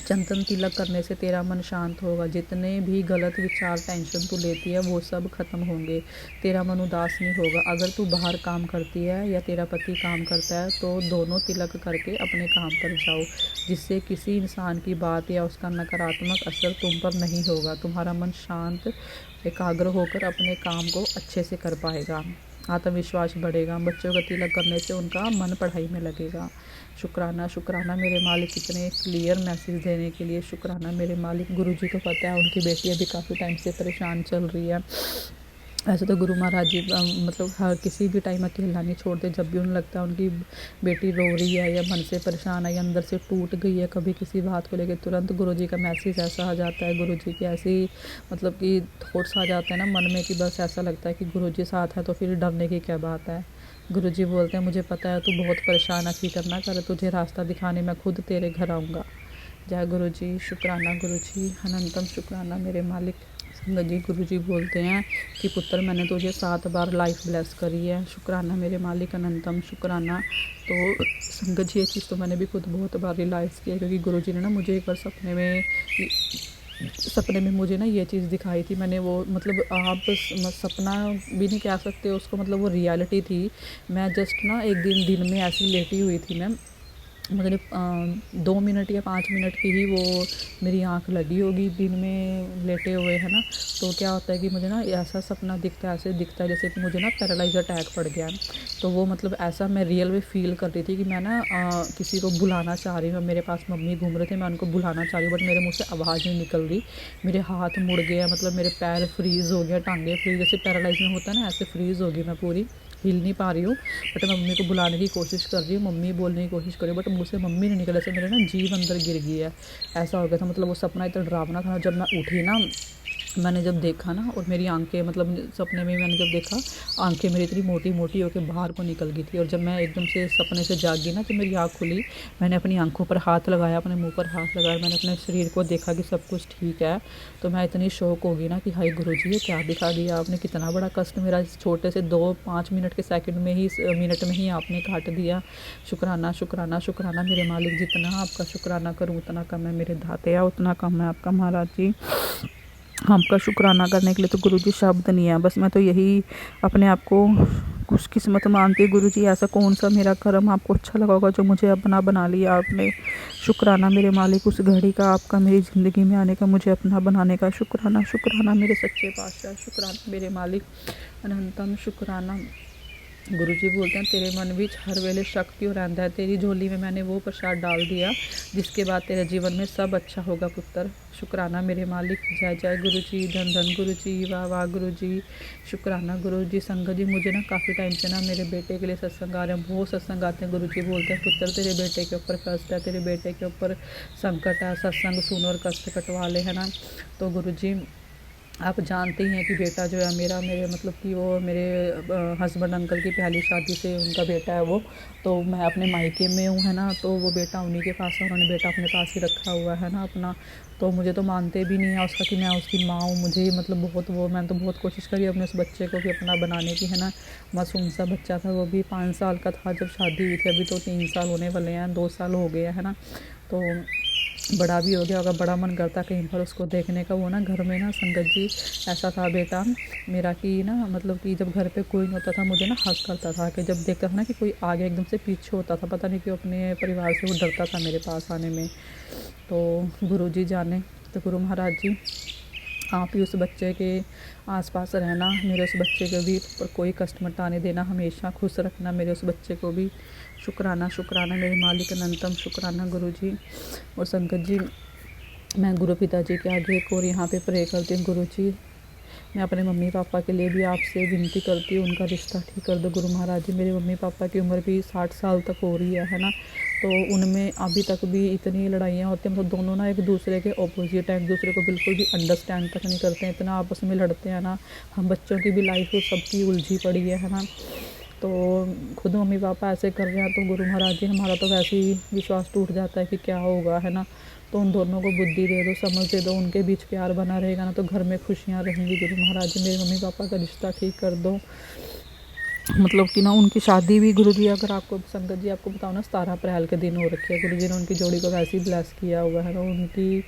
चंदन तिलक करने से तेरा मन शांत होगा, जितने भी गलत विचार टेंशन तू लेती है वो सब खत्म होंगे, तेरा मन उदास नहीं होगा। अगर तू बाहर काम करती है या तेरा पति काम करता है तो दोनों तिलक करके अपने काम पर जाओ, जिससे किसी इंसान की बात या उसका नकारात्मक असर तुम पर नहीं होगा। तुम्हारा मन शांत एकाग्र होकर अपने काम को अच्छे से कर पाएगा, आत्मविश्वास बढ़ेगा। बच्चों का तिलक करने से उनका मन पढ़ाई में लगेगा। शुक्राना शुक्राना मेरे मालिक, इतने क्लियर मैसेज देने के लिए शुक्राना मेरे मालिक। गुरुजी को पता है उनकी बेटी अभी काफ़ी टाइम से परेशान चल रही है। ऐसे तो गुरु महाराज जी मतलब हर किसी भी टाइम अकेला नहीं छोड़ते। जब भी उन्हें लगता है उनकी बेटी रो रही है या मन से परेशान है या अंदर से टूट गई है कभी किसी बात को लेकर, तुरंत गुरुजी का मैसेज ऐसा आ जाता है। गुरुजी की ऐसी मतलब कि थॉट्स आ जाते हैं ना मन में कि बस ऐसा लगता है कि गुरुजी साथ है तो फिर डरने की क्या बात है। गुरुजी बोलते हैं मुझे पता है तू बहुत परेशान है, फिक्र ना कर, तुझे रास्ता दिखाने मैं खुद तेरे घर आऊँगा। जय गुरु जी, शुक्राना गुरु जी, अनंतम शुक्राना मेरे मालिक। संगत जी, गुरु जी बोलते हैं कि पुत्र मैंने तुझे 7 बार लाइफ ब्लेस करी है। शुक्राना मेरे मालिक, अनंतम शुक्राना। तो संगत जी ये चीज़ तो मैंने भी खुद बहुत बार रियलाइज़ किया, क्योंकि गुरु जी ने ना मुझे एक बार सपने में मुझे ना ये चीज़ दिखाई थी। मैंने वो मतलब आप सपना भी नहीं कह सकते उसको, मतलब वो रियलिटी थी। मैं जस्ट ना एक दिन में ऐसी लेटी हुई थी मैं, मतलब 2 मिनट या 5 मिनट की ही वो मेरी आँख लगी होगी दिन में लेटे हुए, है ना। तो क्या होता है कि मुझे ना ऐसा सपना दिखता है, ऐसे दिखता है जैसे कि मुझे ना पैरालाइज अटैक पड़ गया है। तो वो मतलब ऐसा मैं रियल में फ़ील कर रही थी कि मैं ना किसी को बुलाना चाह रही हूँ। मेरे पास मम्मी घूम रहे थे, मैं उनको बुलाना चाह रही हूँ, बट मेरे मुँह से आवाज़ नहीं निकल रही। मेरे हाथ मुड़ गए, मतलब मेरे पैर फ्रीज़ हो गया, टाँगें फ्रीज़, जैसे पैरालाइज में होता है ना, ऐसे फ्रीज़ हो गई मैं पूरी, हिल नहीं पा रही हूँ। बट मैं मम्मी को बुलाने की कोशिश कर रही हूँ, मम्मी बोलने की कोशिश कर रही हूँ, बट मुझसे मम्मी नहीं निकल, ऐसे मेरे ना जीभ अंदर गिर गई है, ऐसा हो गया था। मतलब वो सपना इतना डरावना था। जब मैं उठी ना, मैंने जब देखा ना, और मेरी आंखें, मतलब सपने में मैंने जब देखा, आंखें मेरी इतनी मोटी मोटी होकर बाहर को निकल गई थी। और जब मैं एकदम से सपने से जागी ना, जब मेरी आँख खुली, मैंने अपनी आंखों पर हाथ लगाया, अपने मुंह पर हाथ लगाया, मैंने अपने शरीर को देखा कि सब कुछ ठीक है। तो मैं इतनी शौक हो गई ना कि हाय गुरुजी, ये क्या दिखा दिया आपने, कितना बड़ा कष्ट मेरा इस छोटे से 2-5 मिनट के सेकंड में ही, मिनट में ही आपने काट दिया। शुक्राना शुक्राना शुक्राना मेरे मालिक, जितना आपका शुक्राना करूँ उतना कम है मेरे दाते, उतना कम है आपका महाराज जी। आपका शुक्राना करने के लिए तो गुरुजी शब्द नहीं है। बस मैं तो यही अपने आप को खुशकिस्मत मानती हूँ गुरुजी। ऐसा कौन सा मेरा कर्म आपको अच्छा लगा होगा जो मुझे अपना बना लिया आपने। शुक्राना मेरे मालिक उस घड़ी का, आपका मेरी ज़िंदगी में आने का, मुझे अपना बनाने का। शुक्राना शुक्राना मेरे सच्चे पातशाह, शुक्राना मेरे मालिक अनंतम शुक्राना। गुरुजी बोलते हैं तेरे मन विच हर वेले शक क्यों रहता है, तेरी झोली में मैंने वो प्रसाद डाल दिया जिसके बाद तेरे जीवन में सब अच्छा होगा पुत्र। शुक्राना मेरे मालिक, जय जय गुरुजी, धन धन गुरुजी, वाह वाह गुरुजी। शुक्राना गुरुजी। संगत जी, मुझे ना काफ़ी टाइम से ना मेरे बेटे के लिए सत्संग आ रहे हैं, बहुत सत्संग आते हैं। गुरुजी बोलते हैं पुत्र तेरे बेटे के ऊपर कष्ट है, तेरे बेटे के ऊपर संकट है, सत्संग सुन और कष्ट कटवा ले, है ना। तो गुरुजी आप जानते ही हैं कि बेटा जो है मेरा, मेरे मतलब कि वो मेरे हस्बैंड अंकल की पहली शादी से उनका बेटा है वो। तो मैं अपने मायके में हूँ, है ना, तो वो बेटा उन्हीं के पास है, उन्होंने बेटा अपने पास ही रखा हुआ है ना अपना। तो मुझे तो मानते भी नहीं है उसका कि मैं उसकी माँ हूँ। मुझे मतलब बहुत वो, मैंने तो बहुत कोशिश करी अपने उस बच्चे को भी अपना बनाने की, है ना। मासूम सा बच्चा था, वो भी 5 साल का था जब शादी हुई थी, अभी तो 3 साल होने वाले हैं, 2 साल हो गए हैं, है ना। तो बड़ा भी हो गया होगा, बड़ा मन करता कहीं पर उसको देखने का। वो ना घर में ना संगत जी ऐसा था बेटा मेरा कि ना, मतलब कि जब घर पे कोई नहीं होता था, मुझे ना हक करता था कि जब देखता था ना कि कोई आगे एकदम से पीछे होता था, पता नहीं क्यों अपने परिवार से वो डरता था मेरे पास आने में। तो गुरु जी जाने, तो गुरु महाराज जी आप ही उस बच्चे के आसपास रहना, मेरे उस बच्चे को भी पर कोई कष्ट मत आने देना, हमेशा खुश रखना मेरे उस बच्चे को भी। शुक्राना शुक्राना मेरे मालिक अनंतम शुक्राना गुरुजी। और संगत जी, मैं गुरु पिताजी के आगे एक और यहाँ पे प्रे करती हूँ। गुरु जी, मैं अपने मम्मी पापा के लिए भी आपसे विनती करती हूँ, उनका रिश्ता ठीक कर दो गुरु महाराज जी। मेरे मम्मी पापा की उम्र भी 60 साल तक हो रही है ना। तो उनमें अभी तक भी इतनी लड़ाइयाँ होती हैं, मतलब दोनों ना एक दूसरे के ऑपोजिट हैं, एक दूसरे को बिल्कुल भी अंडरस्टैंड तक नहीं करते हैं, इतना आपस में लड़ते हैं ना। हम बच्चों की भी लाइफ सबकी उलझी पड़ी है ना। तो खुद मम्मी पापा ऐसे कर रहे हैं तो गुरु महाराज जी हमारा तो वैसे ही विश्वास टूट जाता है कि क्या होगा, है ना। तो उन दोनों को बुद्धि दे दो, समझ दे दो, उनके बीच प्यार बना रहेगा ना तो घर में खुशियाँ रहेंगी। गुरु महाराज जी मेरे मम्मी पापा का रिश्ता ठीक कर दो, मतलब कि ना उनकी शादी भी गुरु जी, अगर आपको संगत जी आपको बताओ ना, 17 अप्रैल के दिन हो रखी है। गुरु जी ने उनकी जोड़ी को वैसे ही ब्लेस किया हुआ है ना, उनकी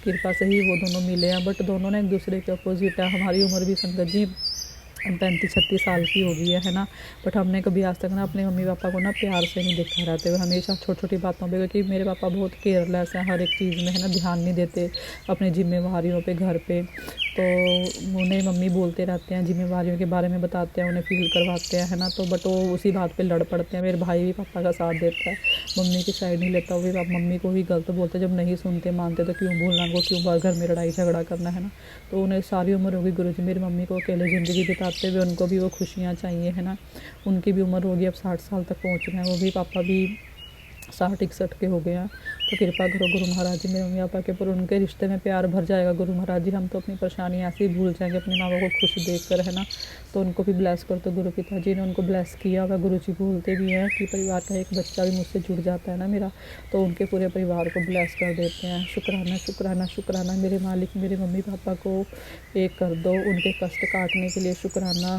कृपा से ही वो दोनों मिले हैं। बट दोनों ना एक दूसरे के अपोजिट है। हमारी उम्र भी संगत जी 35-36 साल की हो गई है ना। बट हमने कभी आज तक ना अपने मम्मी पापा को ना प्यार से नहीं देखा रहते हुए, हमेशा छोटी छोटी बातों पे, क्योंकि मेरे पापा बहुत केयरलेस हैं हर एक चीज़ में, है ना, ध्यान नहीं देते अपनी जिम्मेवारियों पे घर पे। तो उन्हें मम्मी बोलते रहते हैं, जिम्मेवारियों के बारे में बताते हैं, उन्हें फील करवाते हैं, है ना। तो बट वो उसी बात पे लड़ पड़ते हैं। मेरे भाई भी पापा का साथ देता है, मम्मी की साइड नहीं लेता, वो भी मम्मी को ही गलत बोलते हैं। जब नहीं सुनते मानते तो क्यों बोलना उनको, क्यों घर में लड़ाई झगड़ा करना, है ना। तो उन्हें सारी उम्र होगी गुरु जी मेरी मम्मी को अकेले ज़िंदगी बिताते हुए, उनको भी वो खुशियाँ चाहिए, है ना। उनकी भी उम्र होगी अब 60 साल तक पहुँच रहे हैं वो भी, पापा भी 60-61 के हो गए हैं। तो कृपा करो गुरु महाराज जी मेरे मम्मी पापा के ऊपर, उनके रिश्ते में प्यार भर जाएगा गुरु महाराज जी। हम तो अपनी परेशानी ऐसे ही भूल जाएंगे अपने माँ बाप को खुश देख कर, है ना। तो उनको भी ब्लेस कर दो। गुरु पिताजी ने उनको ब्लेस किया होगा। गुरु जी बोलते भी हैं कि परिवार का एक बच्चा भी मुझसे जुड़ जाता है ना मेरा, तो उनके पूरे परिवार को ब्लेस कर देते हैं। शुक्राना शुक्राना शुक्राना मेरे मालिक, मेरे मम्मी पापा को एक कर दो, उनके कष्ट काटने के लिए शुक्राना।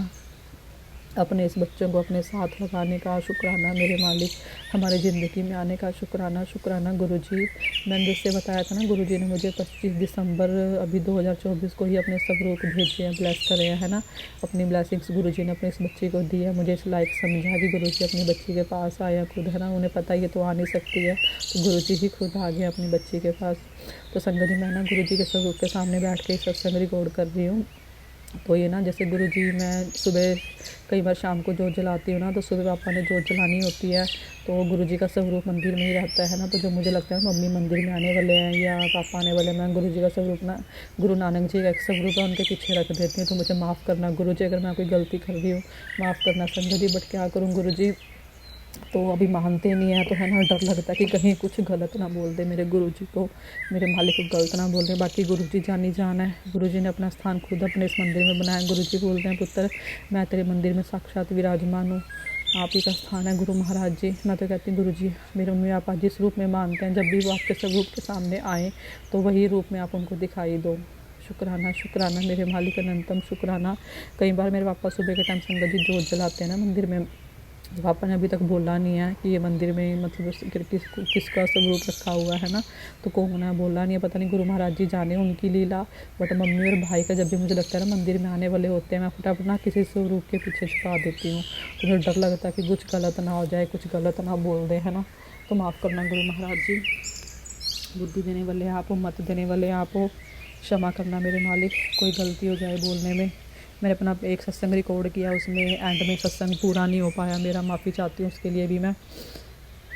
अपने इस बच्चों को अपने साथ लगाने का शुक्राना मेरे मालिक, हमारी ज़िंदगी में आने का शुक्राना शुक्राना गुरुजी। मैंने जैसे बताया था ना, गुरुजी ने मुझे 25 दिसंबर अभी 2024 को ही अपने सब रूप भेजे हैं, ब्लेस करे हैं, है ना। अपनी ब्लेसिंग्स गुरुजी ने अपने इस बच्ची को दी है। मुझे इस लायक समझा कि गुरुजी अपनी बच्ची के पास आया खुद, है ना। उन्हें पता ही है तो आ नहीं सकती है, तो गुरुजी ही खुद आ गए अपनी बच्ची के पास। तो संगत जी, मैं ना गुरुजी के स्वरूप के सामने बैठ के सत्संग रिकॉर्ड कर रही हूँ। तो ये ना, जैसे गुरुजी, मैं सुबह कई बार शाम को जोत जलाती हूँ ना, तो सुबह पापा ने जोत जलानी होती है, तो गुरुजी का स्वरूप मंदिर में ही रहता है ना। तो जब मुझे लगता है मम्मी मंदिर में आने वाले हैं या पापा आने वाले हैं, मैं गुरुजी का स्वरूप ना, गुरु नानक जी का एक स्वरूप है, उनके पीछे रख देती हूँ। तो मुझे माफ़ करना गुरुजी अगर मैं कोई गलती कर रही हूँ, माफ़ करना संगत जी। बट क्या करूँ गुरुजी, तो अभी मानते नहीं है, तो है ना, डर लगता है कि कहीं कुछ गलत ना बोल दे मेरे गुरुजी को, मेरे मालिक को गलत ना बोल दे। बाकी गुरुजी जानी जान है, गुरुजी ने अपना स्थान खुद अपने इस मंदिर में बनाया। गुरुजी बोलते हैं, पुत्र मैं तेरे मंदिर में साक्षात विराजमान हूँ, आप ही का स्थान है गुरु महाराज जी। मैं तो कहती हूँ गुरुजी, मेरे मम्मी पापा जिस रूप में मानते हैं, जब भी वो आपके स्वरूप के सामने आए तो वही रूप में आप उनको दिखाई दो। शुक्राना शुक्राना मेरे मालिक, अनंतम शुक्राना। कई बार मेरे पापा सुबह के टाइम संगत जी जोत जलाते हैं ना मंदिर में, पापा ने अभी तक बोला नहीं है कि ये मंदिर में मतलब किसका स्वरूप रखा हुआ है ना, तो कौन है बोला नहीं है, पता नहीं गुरु महाराज जी जाने उनकी लीला। बट मम्मी और भाई का जब भी मुझे लगता है ना मंदिर में आने वाले होते हैं, मैं फटाफट ना किसी स्वरूप के पीछे छुपा देती हूँ। तो मुझे डर लगता है कि कुछ गलत ना हो जाए, कुछ गलत ना बोल दे, है ना। तो माफ़ करना गुरु महाराज जी, बुद्धि देने वाले आप हो, मत देने वाले आप हो, क्षमा करना मेरे मालिक, कोई गलती हो जाए बोलने में। मैंने अपना एक सत्संग रिकॉर्ड किया, उसमें एंड में सत्संग पूरा नहीं हो पाया मेरा, माफ़ी चाहती हूँ उसके लिए भी मैं।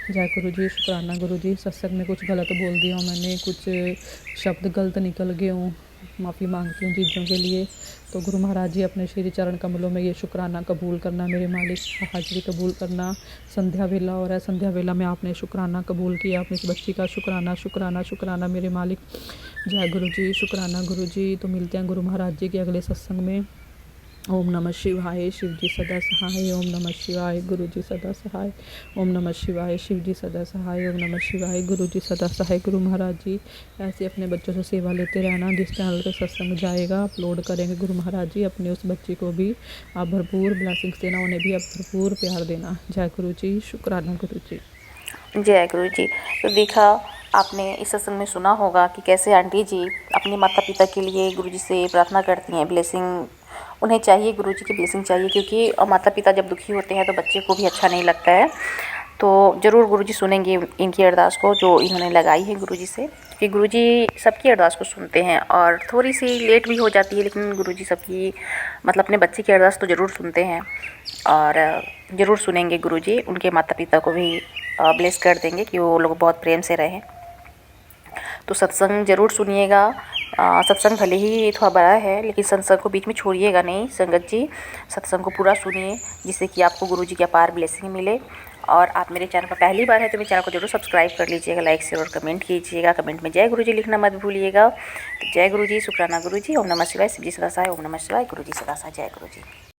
जय गुरु जी, शुक्राना गुरु जी। सत्संग में कुछ गलत बोल दिया हूँ मैंने, कुछ शब्द गलत निकल गए हूँ, माफ़ी मांगती हूँ चीज़ों के लिए। तो गुरु महाराज जी अपने श्री चरण कमलों में ये शुक्राना कबूल करना मेरे मालिक, हाजिरी कबूल करना। संध्या वेला हो रहा है, संध्या वेला में आपने शुक्राना कबूल किया अपनी इस बच्ची का, शुक्राना शुक्राना शुक्राना मेरे मालिक। जय गुरु जी, शुक्राना गुरु जी। तो मिलते हैं गुरु महाराज जी के अगले सत्संग में। ओम नमः शिवाय, शिव जी सदा सहाय। ओम नमः शिवाय, गुरु जी सदा सहाय। ओम नमः शिवाय, शिव जी सदा सहाय। ओम नमः शिवाय, गुरु जी सदा सहाय। गुरु महाराज जी ऐसे अपने बच्चों से सेवा लेते रहना। जिस चैनल पे सत्संग जाएगा अपलोड करेंगे गुरु महाराज जी, अपने उस बच्ची को भी आप भरपूर ब्लेसिंग्स देना, उन्हें भी आप भरपूर प्यार देना। जय गुरु जी, शुक्राना गुरु जी। जय गुरु जी। तो देखा आपने इस सत्संग में सुना होगा कि कैसे आंटी जी अपने माता पिता के लिए गुरु जी से प्रार्थना करती हैं, ब्लेसिंग उन्हें चाहिए, गुरु जी की ब्लेसिंग चाहिए, क्योंकि माता पिता जब दुखी होते हैं तो बच्चे को भी अच्छा नहीं लगता है। तो ज़रूर गुरु जी सुनेंगे इनकी अरदास को जो इन्होंने लगाई है गुरु जी से, क्योंकि गुरु जी सबकी अरदास को सुनते हैं, और थोड़ी सी लेट भी हो जाती है, लेकिन गुरु जी सबकी मतलब अपने बच्चे की अरदास तो ज़रूर सुनते हैं, और ज़रूर सुनेंगे गुरु जी। उनके माता पिता को भी ब्लेस कर देंगे कि वो लोग बहुत प्रेम से रहें। तो सत्संग ज़रूर सुनिएगा। सत्संग भले ही थोड़ा बड़ा है, लेकिन सत्संग को बीच में छोड़िएगा नहीं संगत जी, सत्संग को पूरा सुनिए, जिससे कि आपको गुरु जी की अपार ब्लेसिंग मिले। और आप मेरे चैनल पर पहली बार है तो मेरे चैनल को जरूर सब्सक्राइब कर लीजिएगा, लाइक शेयर और कमेंट कीजिएगा। कमेंट में जय गुरु जी लिखना मत भूलिएगा। तो जय गुरु जी, शुक्राना गुरु जी। ओम नमः शिवाय, शिव जी सदा सहाय। ओम नमः शिवाय, गुरु जी सदा सहाय। जय गुरु जी।